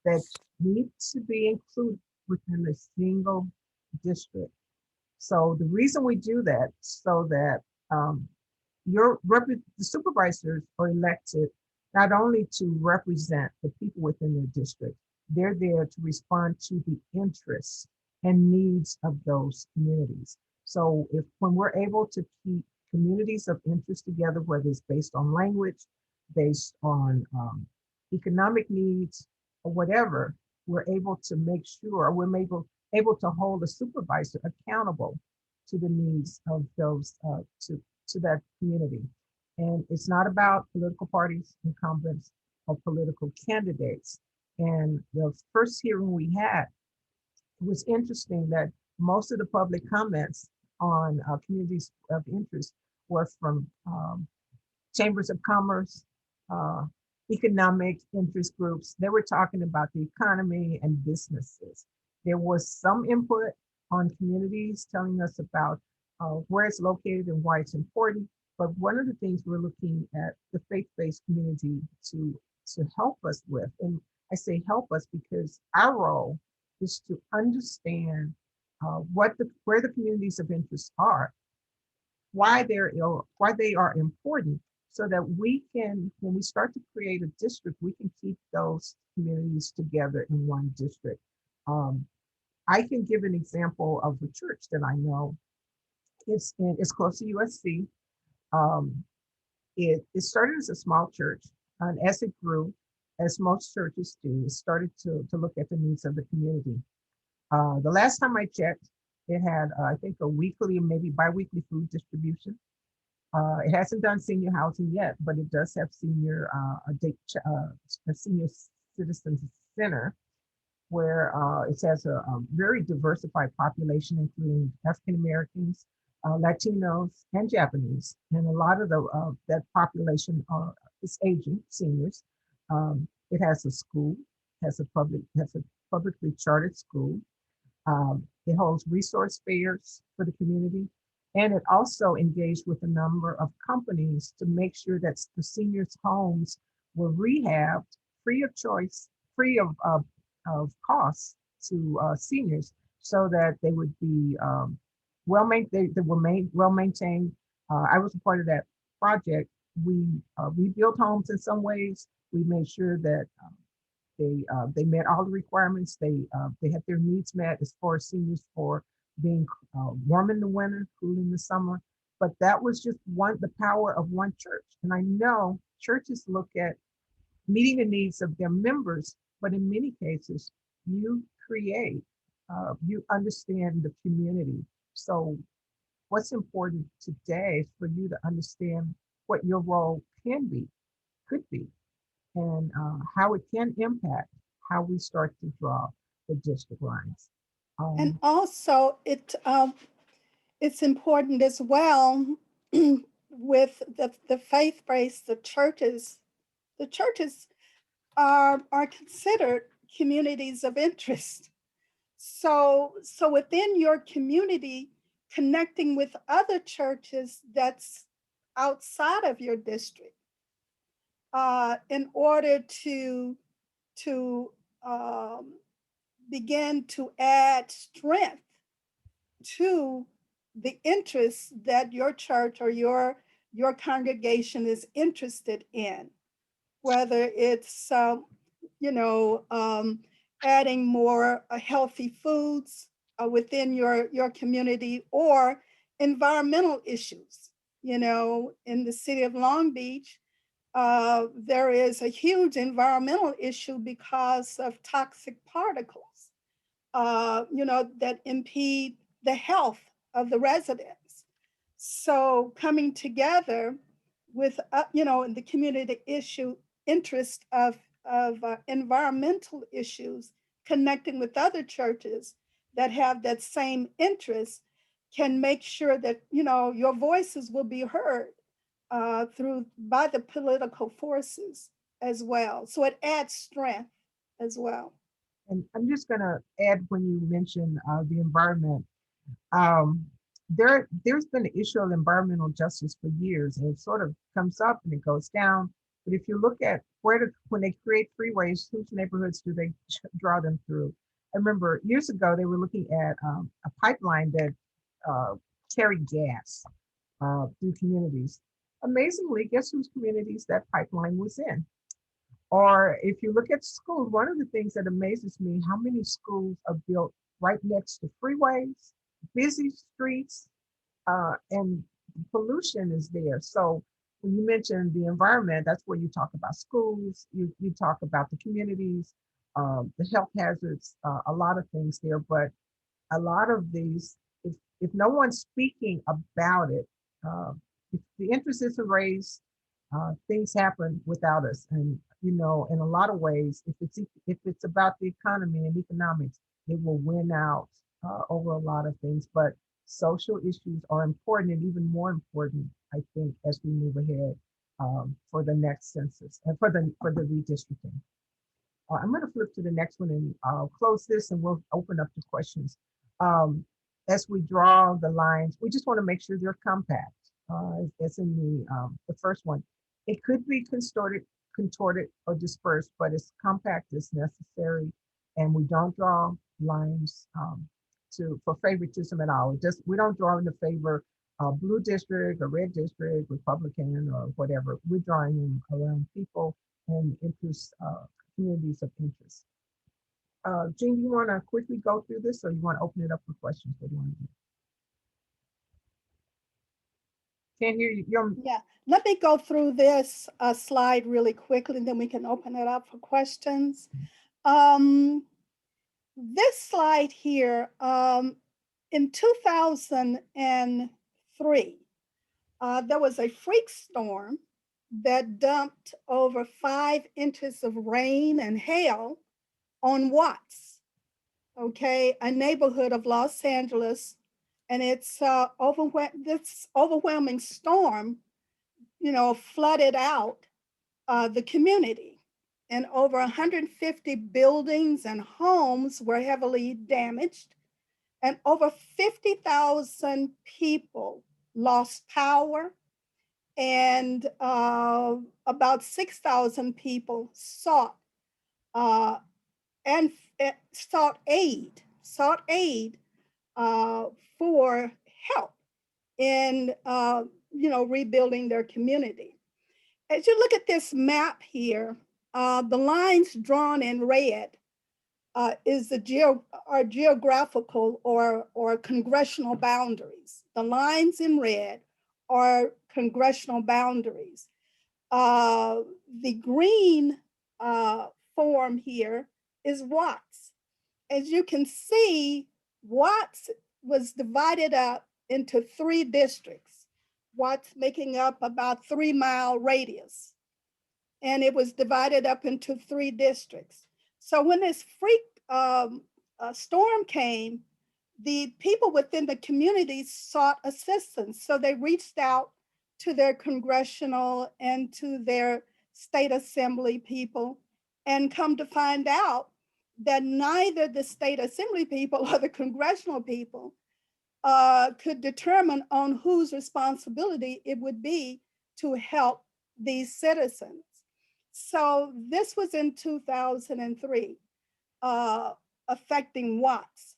that needs to be included within a single district. So the reason we do that, so that the supervisors are elected not only to represent the people within their district, they're there to respond to the interests and needs of those communities. So when we're able to keep communities of interest together, whether it's based on language, based on economic needs, or whatever, we're able to make sure we're able to hold a supervisor accountable to the needs of those, to that community. And it's not about political parties, incumbents, or political candidates. And the first hearing we had, it was interesting that most of the public comments on communities of interest were from chambers of commerce, economic interest groups. They were talking about the economy and businesses. There was some input on communities telling us about where it's located and why it's important. But one of the things we're looking at the faith-based community to to help us with. And I say help us because our role is to understand where the communities of interest are, why they are important, so that we can, when we start to create a district, we can keep those communities together in one district. I can give an example of a church that I know. It's close to USC. It started as a small church, and as it grew, as most churches do, it started to look at the needs of the community. The last time I checked, it had, I think, a weekly, maybe bi-weekly food distribution. It hasn't done senior housing yet, but it does have a senior citizens center where it has a very diversified population, including African Americans, Latinos, and Japanese. And a lot of that population is aging, seniors. It has a school, has a publicly chartered school. It holds resource fairs for the community. And it also engaged with a number of companies to make sure that the seniors' homes were rehabbed free of choice, free of costs to seniors, so that they would be well maintained. I was a part of that project. We rebuilt homes in some ways. We made sure that they met all the requirements. They had their needs met as far as seniors for being warm in the winter, cool in the summer. But that was just the power of one church. And I know churches look at meeting the needs of their members, but in many cases, you understand the community. So what's important today is for you to understand what your role could be, and how it can impact how we start to draw the district lines. And also, it's important as well with the faith-based, the churches are considered communities of interest. So within your community, connecting with other churches that's outside of your district, in order to begin to add strength to the interests that your church or your congregation is interested in, whether it's adding more healthy foods within your community, or environmental issues. In the city of Long Beach, there is a huge environmental issue because of toxic particles, that impede the health of the residents. So coming together with, the community interest of environmental issues, connecting with other churches that have that same interest, can make sure that, your voices will be heard by the political forces as well. So it adds strength as well. And I'm just going to add, when you mention the environment, there's been an issue of environmental justice for years, and it sort of comes up and it goes down. But if you look at when they create freeways, whose neighborhoods do they draw them through? I remember years ago, they were looking at a pipeline that carried gas through communities. Amazingly, guess whose communities that pipeline was in? Or if you look at schools, one of the things that amazes me, how many schools are built right next to freeways, busy streets, and pollution is there. So when you mention the environment, that's where you talk about schools, you talk about the communities, the health hazards, a lot of things there. But a lot of these, if no one's speaking about it, if the interest isn't raised, things happen without us. And in a lot of ways, if it's about the economy and economics, it will win out over a lot of things. But social issues are important, and even more important, I think, as we move ahead for the next census and for the redistricting. I'm going to flip to the next one, and I'll close this, and we'll open up to questions. As we draw the lines, we just want to make sure they're compact. As in the first one, it could be contorted or dispersed, but it's compact as necessary. And we don't draw lines for favoritism at all. We don't draw in the favor of blue district or red district, Republican or whatever. We're drawing in around people and interest, communities of interest. Jean, you want to quickly go through this, or you want to open it up for questions? What do you want to do? Can't hear you. Yeah, let me go through this slide really quickly, and then we can open it up for questions. This slide here, in 2003, there was a freak storm that dumped over 5 inches of rain and hail on Watts, okay, a neighborhood of Los Angeles. And it's this overwhelming storm, flooded out the community. And over 150 buildings and homes were heavily damaged. And over 50,000 people lost power. And about 6,000 people sought aid for help in rebuilding their community. As you look at this map here, the lines drawn in red is are geographical or congressional boundaries. The lines in red are congressional boundaries. The green form here is Watts. As you can see, Watts was divided up into 3 districts. Watts making up about 3-mile radius. And it was divided up into 3 districts. So when this freak storm came, the people within the community sought assistance. So they reached out to their congressional and to their state assembly people, and come to find out that neither the state assembly people or the congressional people could determine on whose responsibility it would be to help these citizens. So this was in 2003, affecting Watts.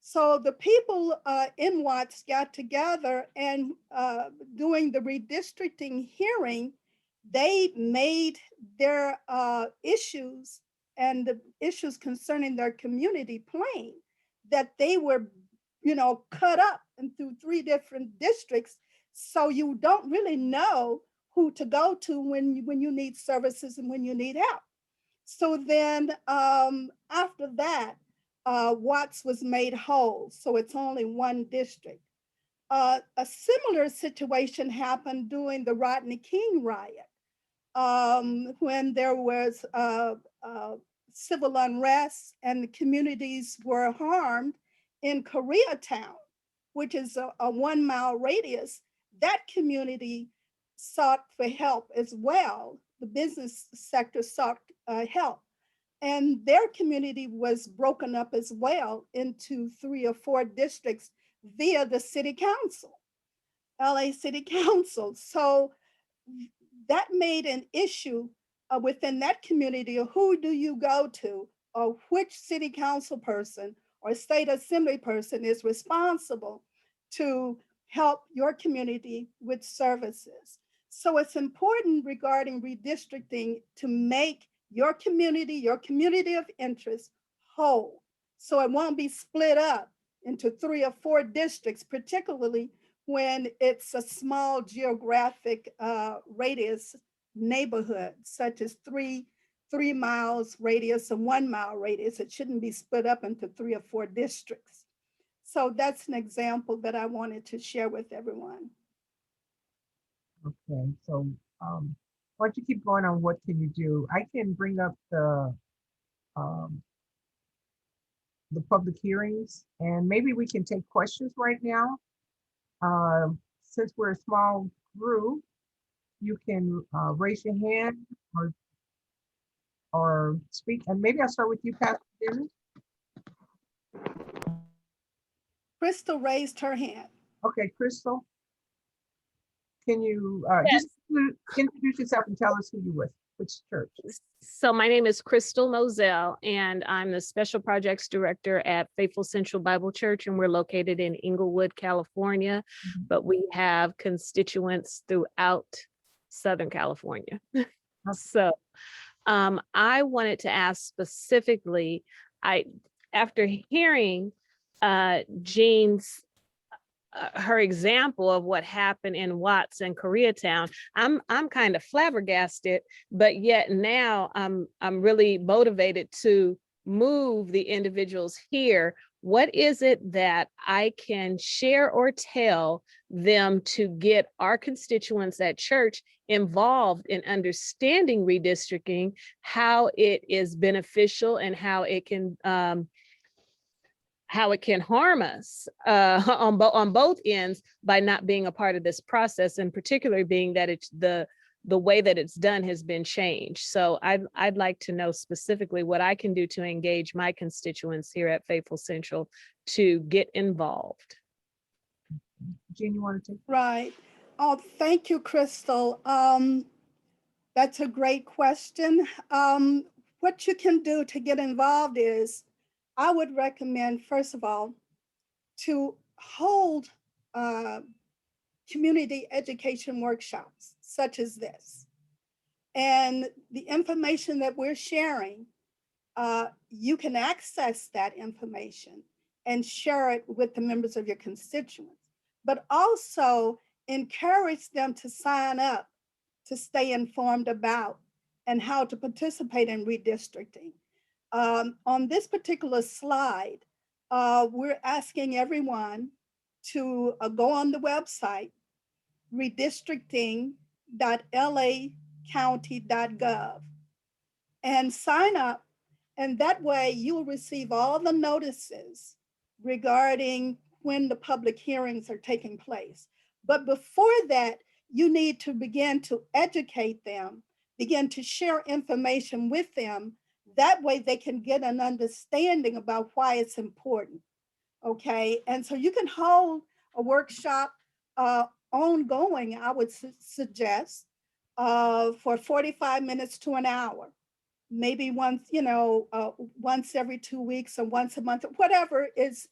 So the people in Watts got together, and doing the redistricting hearing, they made their issues and the issues concerning their community plain, that they were, cut up into 3 different districts. So you don't really know who to go to when you need services and when you need help. So then after that, Watts was made whole. So it's only 1 district. A similar situation happened during the Rodney King riot, when there was civil unrest and the communities were harmed in Koreatown, which is a 1-mile radius. That community sought for help as well. The business sector sought help. And their community was broken up as well into 3 or 4 districts via the city council, LA City Council. So that made an issue within that community of who do you go to, or which city council person or state assembly person is responsible to help your community with services. So it's important regarding redistricting to make your community of interest whole. So it won't be split up into 3 or 4 districts, particularly when it's a small geographic radius neighborhood, such as 3 miles radius and 1 mile radius. It shouldn't be split up into 3 or 4 districts. So that's an example that I wanted to share with everyone. Okay, so why don't you keep going on what can you do? I can bring up the public hearings, and maybe we can take questions right now. Since we're a small group, you can raise your hand or speak, and maybe I'll start with you, Pastor Dennis. Crystal raised her hand. Okay, Crystal, can you just introduce yourself and tell us who you're with? Which church? So my name is Crystal Moselle, and I'm the Special Projects Director at Faithful Central Bible Church, and we're located in Inglewood, California, but we have constituents throughout Southern California. So I wanted to ask specifically, after hearing Jean's her example of what happened in Watts and Koreatown, I'm kind of flabbergasted, but yet now I'm really motivated to move the individuals here. What is it that I can share or tell them to get our constituents at church involved in understanding redistricting, how it is beneficial and how it can harm us on both ends by not being a part of this process, and particularly being that it's the way that it's done has been changed. So I'd like to know specifically what I can do to engage my constituents here at Faithful Central to get involved. Jean, you want to take? Right. Oh, thank you, Crystal. That's a great question. What you can do to get involved is, I would recommend, first of all, to hold community education workshops such as this. And the information that we're sharing, you can access that information and share it with the members of your constituents, but also encourage them to sign up to stay informed about and how to participate in redistricting. On this particular slide, we're asking everyone to go on the website, redistricting.lacounty.gov, and sign up. And that way you'll receive all the notices regarding when the public hearings are taking place. But before that, you need to begin to educate them, begin to share information with them. That way they can get an understanding about why it's important, okay? And so you can hold a workshop ongoing, I would suggest, for 45 minutes to an hour, maybe once, once every 2 weeks or once a month, whatever is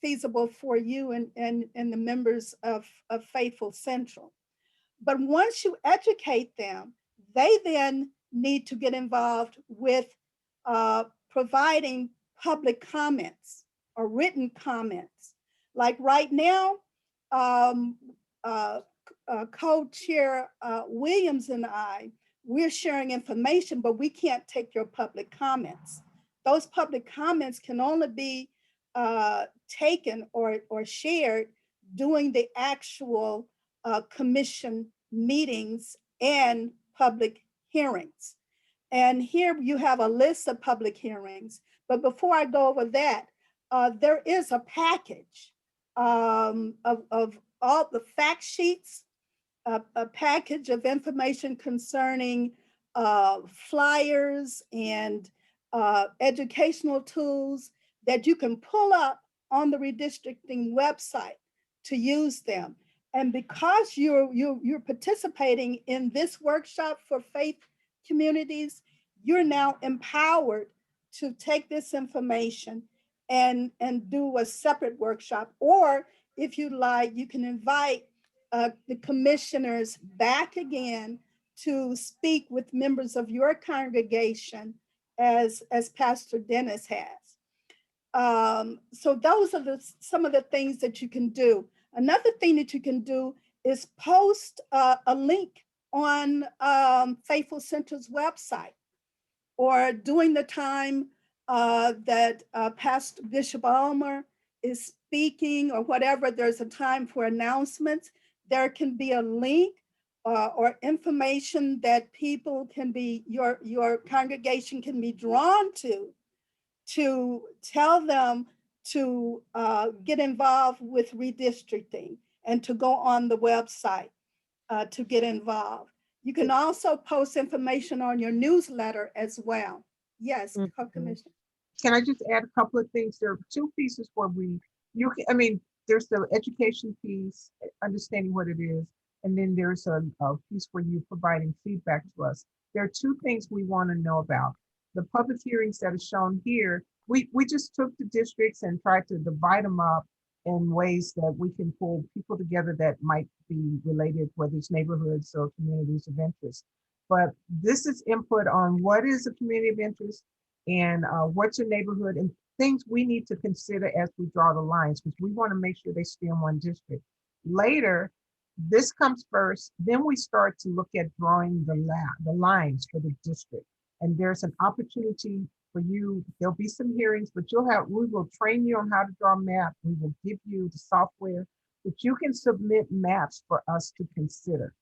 feasible for you and the members of Faithful Central. But once you educate them, they then need to get involved with providing public comments or written comments. Like right now, co-chair Williams and I, we're sharing information, but we can't take your public comments. Those public comments can only be taken or shared during the actual commission meetings and public hearings. And here you have a list of public hearings. But before I go over that, there is a package of all the fact sheets, a package of information concerning flyers and educational tools that you can pull up on the redistricting website to use them. And because you're participating in this workshop for faith communities, you're now empowered to take this information and do a separate workshop. Or if you like, you can invite the commissioners back again to speak with members of your congregation as Pastor Dennis has. So those are some of the things that you can do. Another thing that you can do is post a link on Faithful Center's website, or during the time that Pastor Bishop Almer is speaking or whatever, there's a time for announcements. There can be a link or information that people can be, your congregation can be drawn to tell them to get involved with redistricting and to go on the website to get involved. You can also post information on your newsletter as well. Yes, Co-Commissioner. Can I just add a couple of things? There are two pieces where there's the education piece, understanding what it is, and then there's a piece where you providing feedback to us. There are two things we want to know about. The public hearings that are shown here, we just took the districts and tried to divide them up in ways that we can pull people together that might be related, whether it's neighborhoods or communities of interest. But this is input on what is a community of interest and what's your neighborhood and things we need to consider as we draw the lines, because we want to make sure they stay in one district. Later, this comes first, then we start to look at drawing the lines for the district. And there's an opportunity for you, there'll be some hearings, but we will train you on how to draw a map. We will give you the software that you can submit maps for us to consider.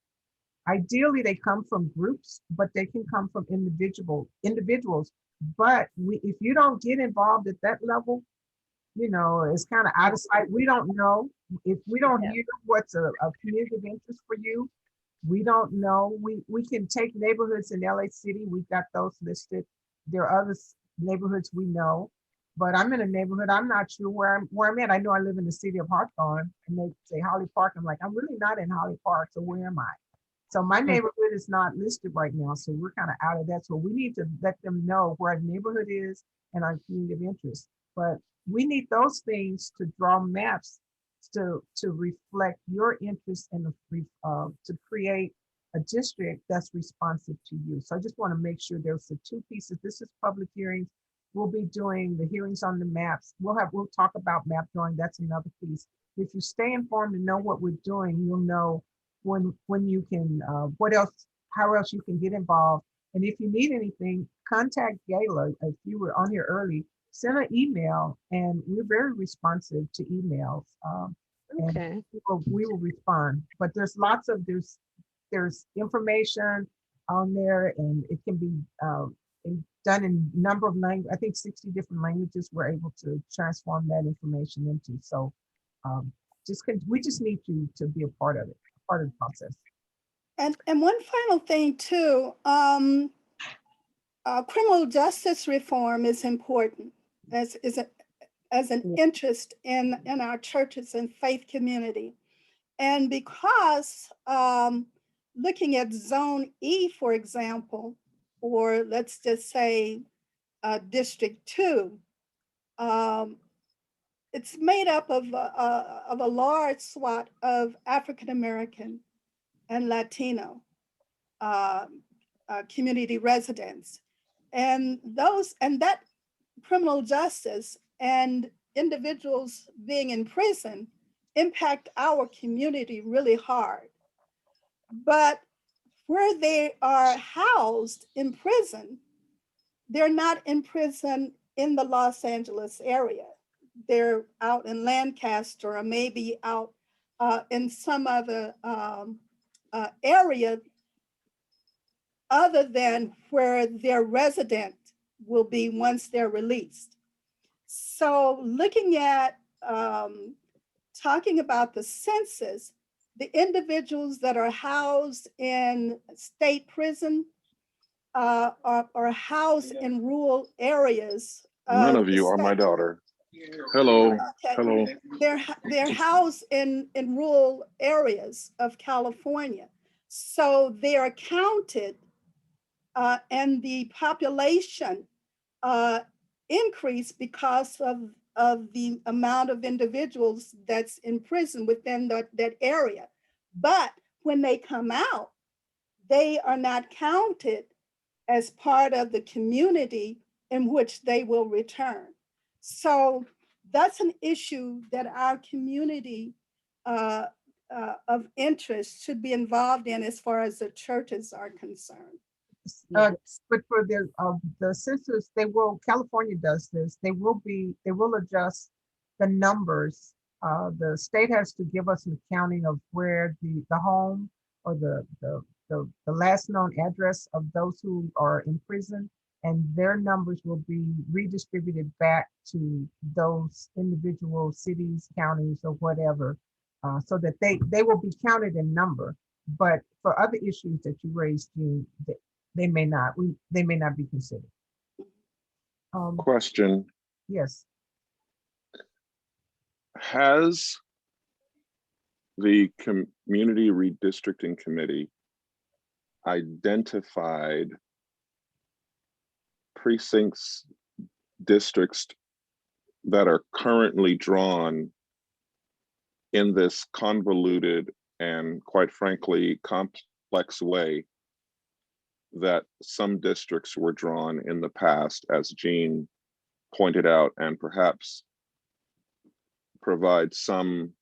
Ideally, they come from groups, but they can come from individuals. But if you don't get involved at that level, it's kind of out of sight. We don't know. If we don't hear what's a community of interest for you, we don't know. We can take neighborhoods in LA City. We've got those listed. There are other neighborhoods we know, but I'm in a neighborhood. I'm not sure where I'm at. I know I live in the city of Hawthorne, and they say Holly Park. I'm like, I'm really not in Holly Park. So where am I? So my neighborhood is not listed right now. So we're kind of out of that. So we need to let them know where our neighborhood is and our community of interest. But we need those things to draw maps to reflect your interest in to create a district that's responsive to you. So I just want to make sure there's the two pieces. This is public hearings. We'll be doing the hearings on the maps. We'll talk about map drawing. That's another piece. If you stay informed and know what we're doing, you'll know when you can, how else you can get involved. And if you need anything, contact Gayla. If you were on here early, send an email, and we're very responsive to emails. Okay. And we will respond. But there's there's information on there, and it can be done in a number of languages. I think 60 different languages we're able to transform that information into. So we just need you to be a part of it, part of the process. And one final thing too, criminal justice reform is important as an interest in our churches and faith community. And because looking at Zone E, for example, or let's just say District 2, it's made up of a large swath of African American and Latino community residents. And that criminal justice and individuals being in prison impact our community really hard. But where they are housed in prison, they're not in prison in the Los Angeles area. They're out in Lancaster or maybe out in some other area other than where their resident will be once they're released. So looking at talking about the census, the individuals that are housed in state prison are housed in rural areas. None of you are my daughter. Hello. Okay. Hello. They're housed in rural areas of California. So they are counted and the population increase because of the amount of individuals that's in prison within that area. But when they come out, they are not counted as part of the community in which they will return. So that's an issue that our community of interest should be involved in as far as the churches are concerned. But for the census, California does this. They will adjust the numbers. The state has to give us an accounting of where the home or the last known address of those who are in prison, and their numbers will be redistributed back to those individual cities, counties, or whatever, so that they will be counted in number. But for other issues that you raised, Jean, they may not be considered. Question. Yes. Has The Community Redistricting Committee identified precincts, districts that are currently drawn in this convoluted and, quite frankly, complex way that some districts were drawn in the past, as Jean pointed out, and perhaps provide some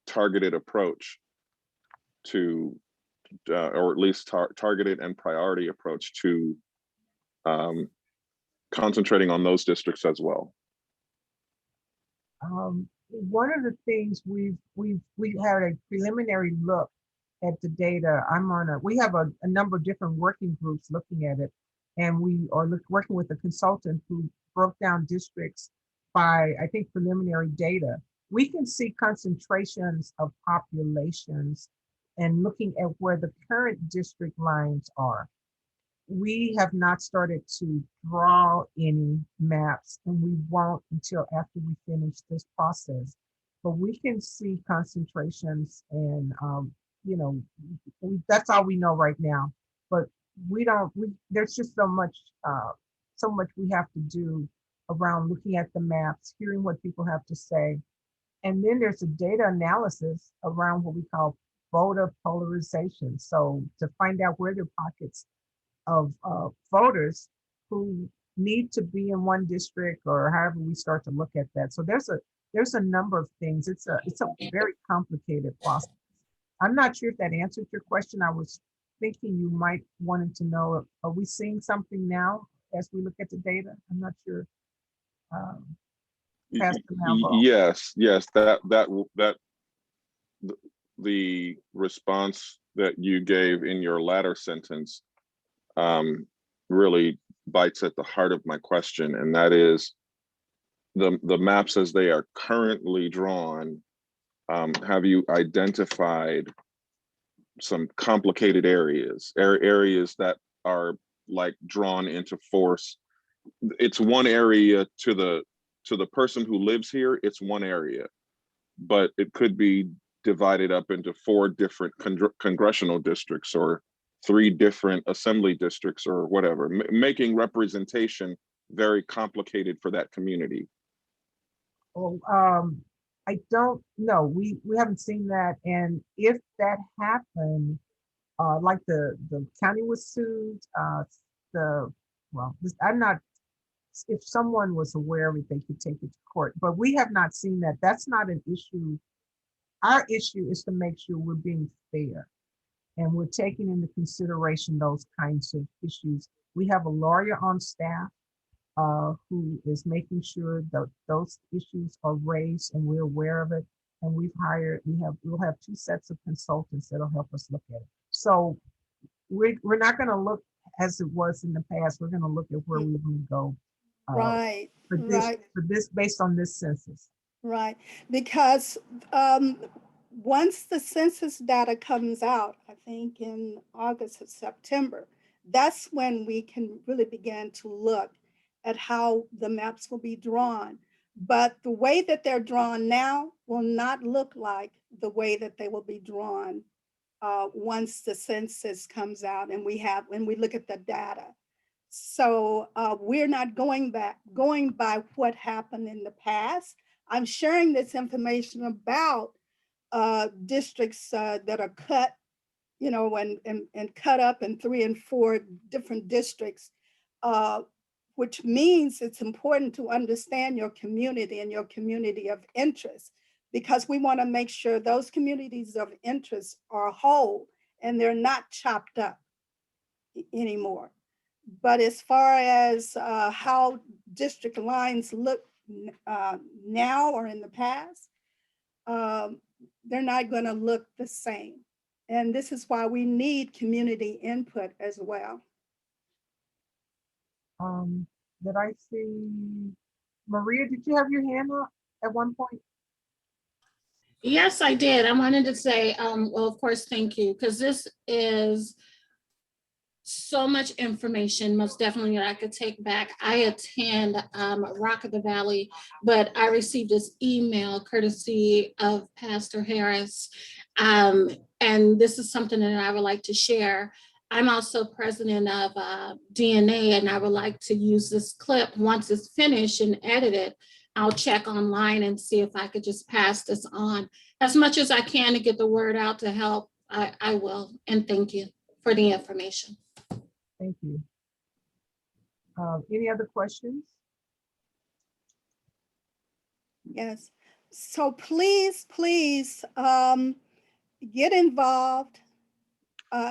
targeted approach to, or at least targeted and priority approach to concentrating on those districts as well. One of the things we had a preliminary look at the data. We have a number of different working groups looking at it, and we are working with a consultant who broke down districts by, I think, preliminary data. We can see concentrations of populations and looking at where the current district lines are. We have not started to draw any maps, and we won't until after we finish this process. But we can see concentrations, and that's all we know right now. But there's just so much we have to do around looking at the maps, hearing what people have to say. And then there's a data analysis around what we call voter polarization. So to find out where there are pockets of voters who need to be in one district, or however we start to look at that. So there's a number of things. It's a very complicated process. I'm not sure if that answered your question. I was thinking you might wanted to know, are we seeing something now as we look at the data? I'm not sure. Pastor Malveaux. Yes, the response that you gave in your latter sentence really bites at the heart of my question, and that is the maps as they are currently drawn. Have you identified some complicated areas that are like drawn into force? It's one area to the person who lives here, it's one area, but it could be divided up into 4 different congressional districts or 3 different assembly districts or whatever, making representation very complicated for that community. Well, I don't know. We haven't seen that. And if that happened, like the county was sued, I'm not, if someone was aware of it, they could take it to court, but we have not seen that. That's not an issue. Our issue is to make sure we're being fair and we're taking into consideration those kinds of issues. We have a lawyer on staff who is making sure that those issues are raised and we're aware of it. And we'll have 2 sets of consultants that'll help us look at it. So we're not going to look as it was in the past. We're going to look at where we want to go. For this, based on this census. Right, because once the census data comes out, I think in August or September, that's when we can really begin to look at how the maps will be drawn. But the way that they're drawn now will not look like the way that they will be drawn once the census comes out and we look at the data. So we're not going by what happened in the past. I'm sharing this information about districts that are cut, and cut up in 3 and 4 different districts, which means it's important to understand your community and your community of interest, because we want to make sure those communities of interest are whole and they're not chopped up anymore. But as far as how district lines look now or in the past, they're not going to look the same. And this is why we need community input as well. Did I see, Maria, did you have your hand up at one point? Yes, I did. I wanted to say, well, of course, thank you, because this is so much information, most definitely, that I could take back. I attend Rock of the Valley, but I received this email courtesy of Pastor Harris. And this is something that I would like to share. I'm also president of DNA, and I would like to use this clip once it's finished and edited. I'll check online and see if I could just pass this on as much as I can to get the word out to help. I will, and thank you for the information. Thank you. Any other questions? Yes. So please, please get involved.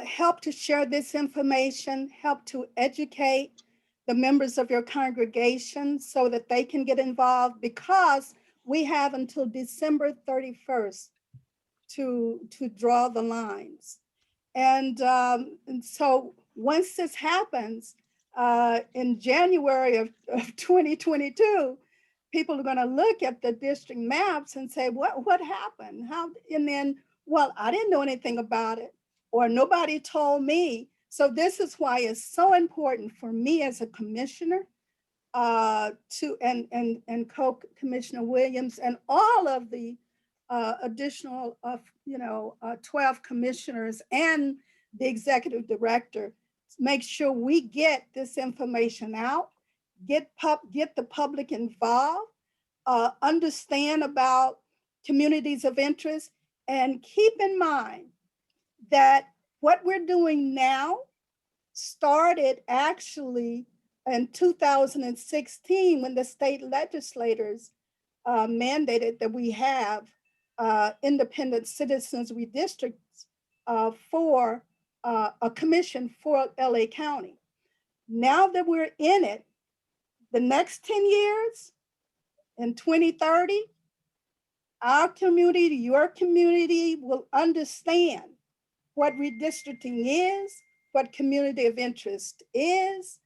Help to share this information, help to educate the members of your congregation so that they can get involved, because we have until December 31st to draw the lines. And so once this happens in January of 2022, people are going to look at the district maps and say, what happened? How? And then, well, I didn't know anything about it, or nobody told me. So this is why it's so important for me as a commissioner and co-commissioner Williams and all of the additional 12 commissioners and the executive director, make sure we get this information out, get the public involved, understand about communities of interest, and keep in mind that what we're doing now started actually in 2016 when the state legislators mandated that we have independent citizens redistricts for a commission for LA County. Now that we're in it, the next 10 years, in 2030, our community, your community will understand what redistricting is, what community of interest is,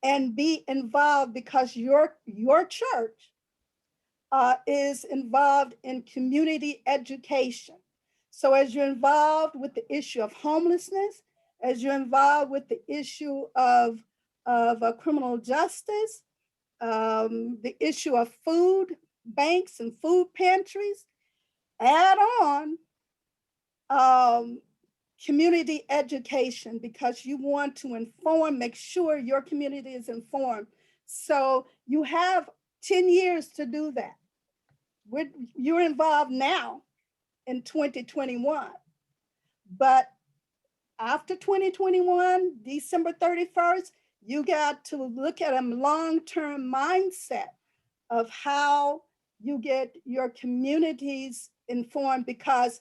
and be involved, because your church is involved in community education. So as you're involved with the issue of homelessness, as you're involved with the issue of criminal justice, the issue of food banks and food pantries, add on community education, because you want to inform, make sure your community is informed. So you have 10 years to do that. You're involved now in 2021, but after 2021, December 31st, you got to look at a long-term mindset of how you get your communities informed, because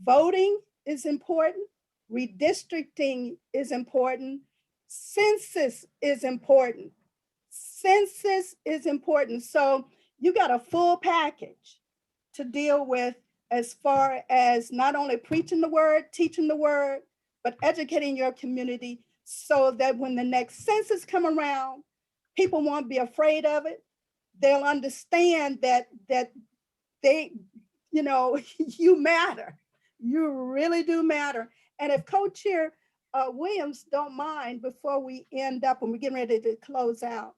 voting is important, redistricting is important, census is important. Census is important. So you got a full package to deal with, as far as not only preaching the word, teaching the word, but educating your community so that when the next census come around, people won't be afraid of it. They'll understand that they, you matter. You really do matter. And if Co-Chair Williams don't mind, before we end up and we're getting ready to close out,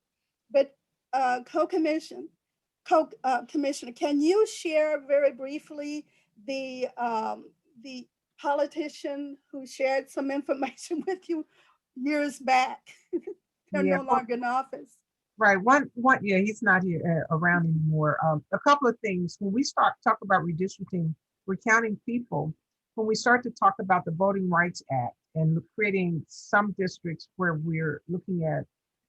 but Commissioner, can you share very briefly the politician who shared some information with you years back? They're no longer in office. Right. One. Yeah, he's not here around anymore. A couple of things. When we talk about redistricting, we're counting people. When we start to talk about the Voting Rights Act and creating some districts where we're looking at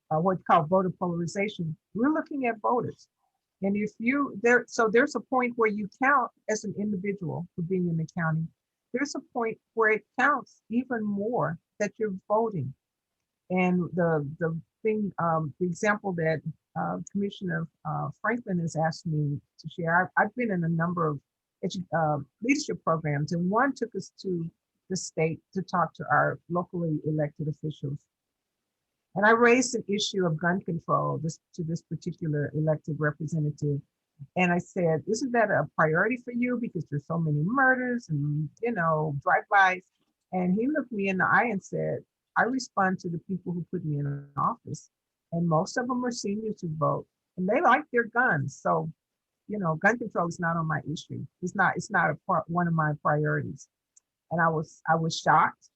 what's called voter polarization, we're looking at voters. And if so there's a point where you count as an individual for being in the county. There's a point where it counts even more that you're voting. And the example that Commissioner Franklin has asked me to share, I've been in a number of leadership programs, and one took us to the state to talk to our locally elected officials. And I raised an issue of gun control to this particular elected representative. And I said, isn't that a priority for you? Because there's so many murders and, drive-bys. And he looked me in the eye and said, I respond to the people who put me in office, and most of them are seniors who vote, and they like their guns. So, you know, gun control is not on my issue. It's not one of my priorities. And I was shocked.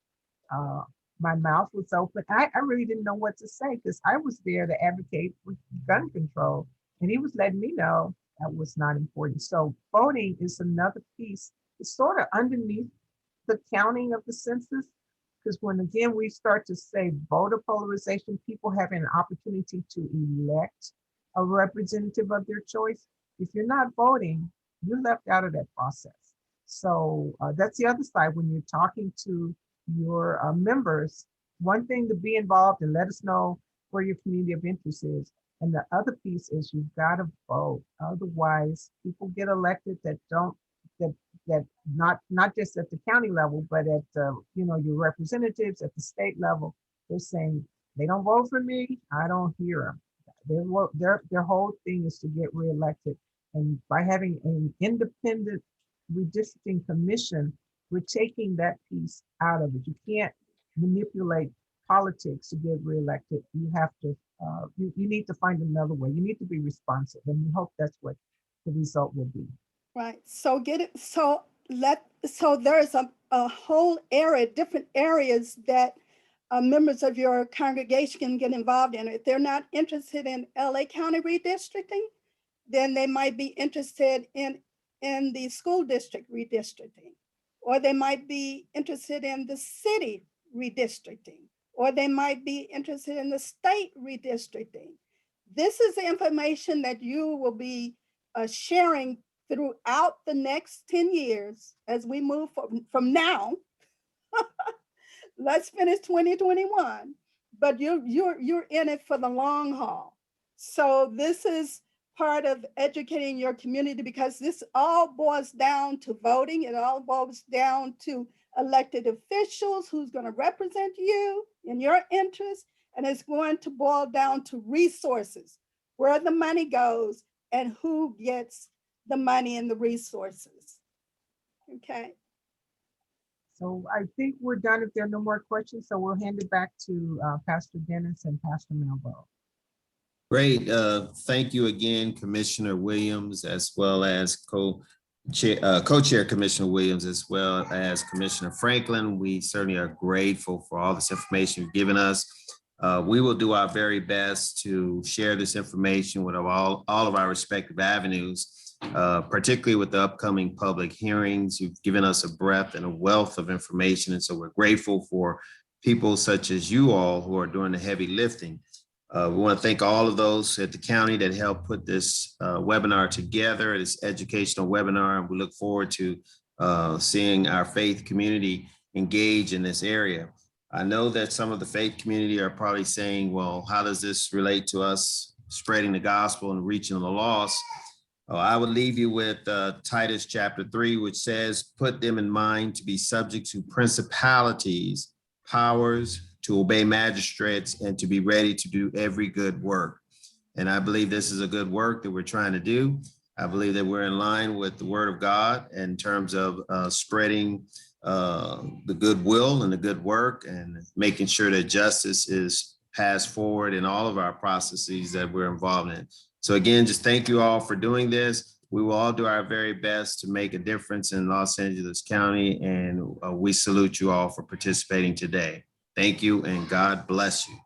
My mouth was open. I really didn't know what to say because I was there to advocate for gun control, and he was letting me know that was not important. So voting is another piece. It's sort of underneath the counting of the census, because when again we start to say voter polarization, people having an opportunity to elect a representative of their choice. If you're not voting, you're left out of that process. So that's the other side when you're talking to your members. One thing to be involved and let us know where your community of interest is. And the other piece is you've got to vote. Otherwise, people get elected that don't, that not just at the county level, but at you know, your representatives at the state level. They're saying they don't vote for me. I don't hear them. Their whole thing is to get reelected. And by having an independent redistricting commission, we're taking that piece out of it. You can't manipulate politics to get reelected. You have to, you need to find another way. You need to be responsive, and we hope that's what the result will be. Right. So so there's a whole area, different areas that members of your congregation can get involved in. If they're not interested in LA County redistricting, then they might be interested in the school district redistricting, or they might be interested in the city redistricting, or they might be interested in the state redistricting. This is the information that you will be sharing throughout the next 10 years as we move from now. Let's finish 2021, but you're in it for the long haul. So this is part of educating your community, because this all boils down to voting. It all boils down to elected officials who's going to represent you in your interests, and it's going to boil down to resources, where the money goes and who gets the money and the resources. Okay. So I think we're done if there are no more questions. So we'll hand it back to Pastor Dennis and Pastor Malveaux. Great. Thank you again, Commissioner Williams, as well as co-chair Commissioner Williams, as well as Commissioner Franklin. We certainly are grateful for all this information you've given us. We will do our very best to share this information with all of our respective avenues, particularly with the upcoming public hearings. You've given us a breadth and a wealth of information, and so we're grateful for people such as you all who are doing the heavy lifting. We want to thank all of those at the county that helped put this webinar together, this educational webinar, and we look forward to seeing our faith community engage in this area. I know that some of the faith community are probably saying, well, how does this relate to us spreading the gospel and reaching the lost? I would leave you with Titus Chapter 3, which says, put them in mind to be subject to principalities, powers, to obey magistrates, and to be ready to do every good work. And I believe this is a good work that we're trying to do. I believe that we're in line with the word of God in terms of spreading the goodwill and the good work, and making sure that justice is passed forward in all of our processes that we're involved in. So again, just thank you all for doing this. We will all do our very best to make a difference in Los Angeles County, and we salute you all for participating today. Thank you, and God bless you.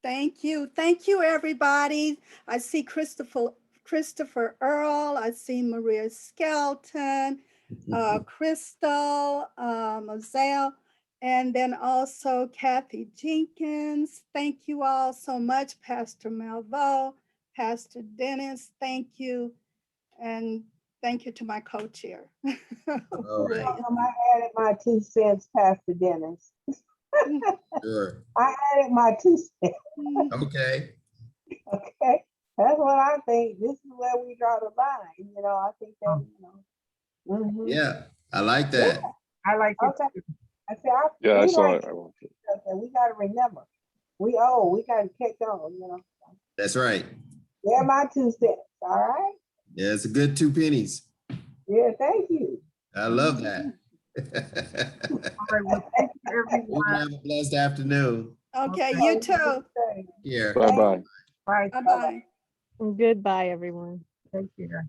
Thank you. Thank you, everybody. I see Christopher Earl. I see Maria Skelton, Crystal, Moselle, and then also Kathy Jenkins. Thank you all so much. Pastor Malveaux, Pastor Dennis, thank you. And thank you to my co-chair. Right. I added my 2 cents, Pastor Dennis. Sure. I added my 2 cents. Okay. Okay. That's what I think. This is where we draw the line. You know, I think that, you know. Mm-hmm. Yeah, I like that. Yeah, I like it. Okay. Too. I said, Yeah, I saw like it. we got to remember. We got to catch on, you know. That's right. Yeah, my 2 cents. All right. Yeah, it's a good 2 pennies. Yeah, thank you. I love that. All right, well, thank you, everyone. Have a blessed afternoon. Okay, Okay. you too. Yeah. Bye-bye. Bye. Bye-bye. Goodbye, everyone. Take care.